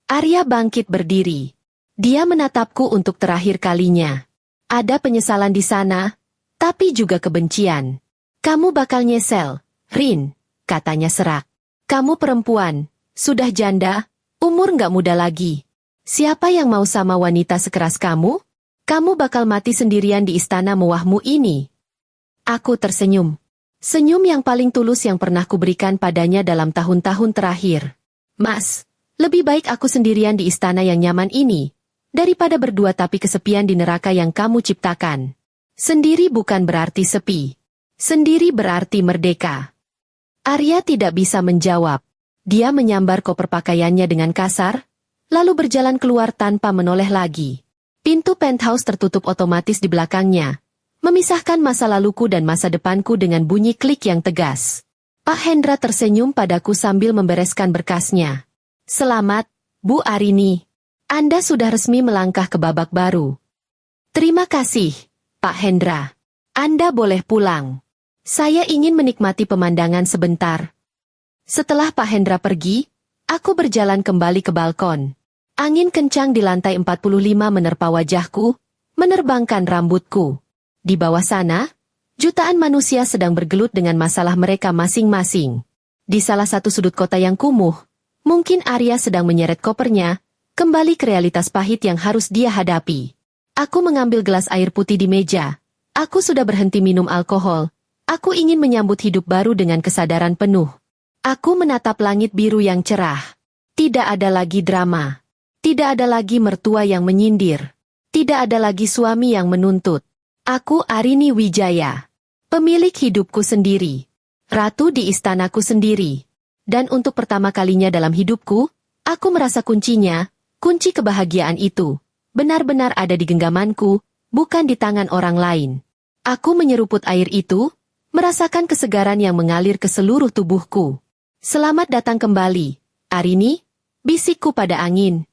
Arya bangkit berdiri. Dia menatapku untuk terakhir kalinya. Ada penyesalan di sana, tapi juga kebencian. Kamu bakal nyesel, Rin, katanya serak. Kamu perempuan, sudah janda, umur nggak muda lagi. Siapa yang mau sama wanita sekeras kamu? Kamu bakal mati sendirian di istana mewahmu ini. Aku tersenyum. Senyum yang paling tulus yang pernah kuberikan padanya dalam tahun-tahun terakhir. Mas, lebih baik aku sendirian di istana yang nyaman ini, daripada berdua tapi kesepian di neraka yang kamu ciptakan. Sendiri bukan berarti sepi. Sendiri berarti merdeka. Arya tidak bisa menjawab. Dia menyambar koper pakaiannya dengan kasar, lalu berjalan keluar tanpa menoleh lagi. Pintu penthouse tertutup otomatis di belakangnya, memisahkan masa laluku dan masa depanku dengan bunyi klik yang tegas. Pak Hendra tersenyum padaku sambil membereskan berkasnya. Selamat, Bu Arini. Anda sudah resmi melangkah ke babak baru. Terima kasih, Pak Hendra. Anda boleh pulang. Saya ingin menikmati pemandangan sebentar. Setelah Pak Hendra pergi, aku berjalan kembali ke balkon. Angin kencang di lantai 45 menerpa wajahku, menerbangkan rambutku. Di bawah sana, jutaan manusia sedang bergelut dengan masalah mereka masing-masing. Di salah satu sudut kota yang kumuh, mungkin Arya sedang menyeret kopernya, kembali ke realitas pahit yang harus dia hadapi. Aku mengambil gelas air putih di meja. Aku sudah berhenti minum alkohol. Aku ingin menyambut hidup baru dengan kesadaran penuh. Aku menatap langit biru yang cerah. Tidak ada lagi drama. Tidak ada lagi mertua yang menyindir. Tidak ada lagi suami yang menuntut. Aku Arini Wijaya. Pemilik hidupku sendiri. Ratu di istanaku sendiri. Dan untuk pertama kalinya dalam hidupku, aku merasa kuncinya, kunci kebahagiaan itu, benar-benar ada di genggamanku, bukan di tangan orang lain. Aku menyeruput air itu, merasakan kesegaran yang mengalir ke seluruh tubuhku. Selamat datang kembali, Arini, bisikku pada angin.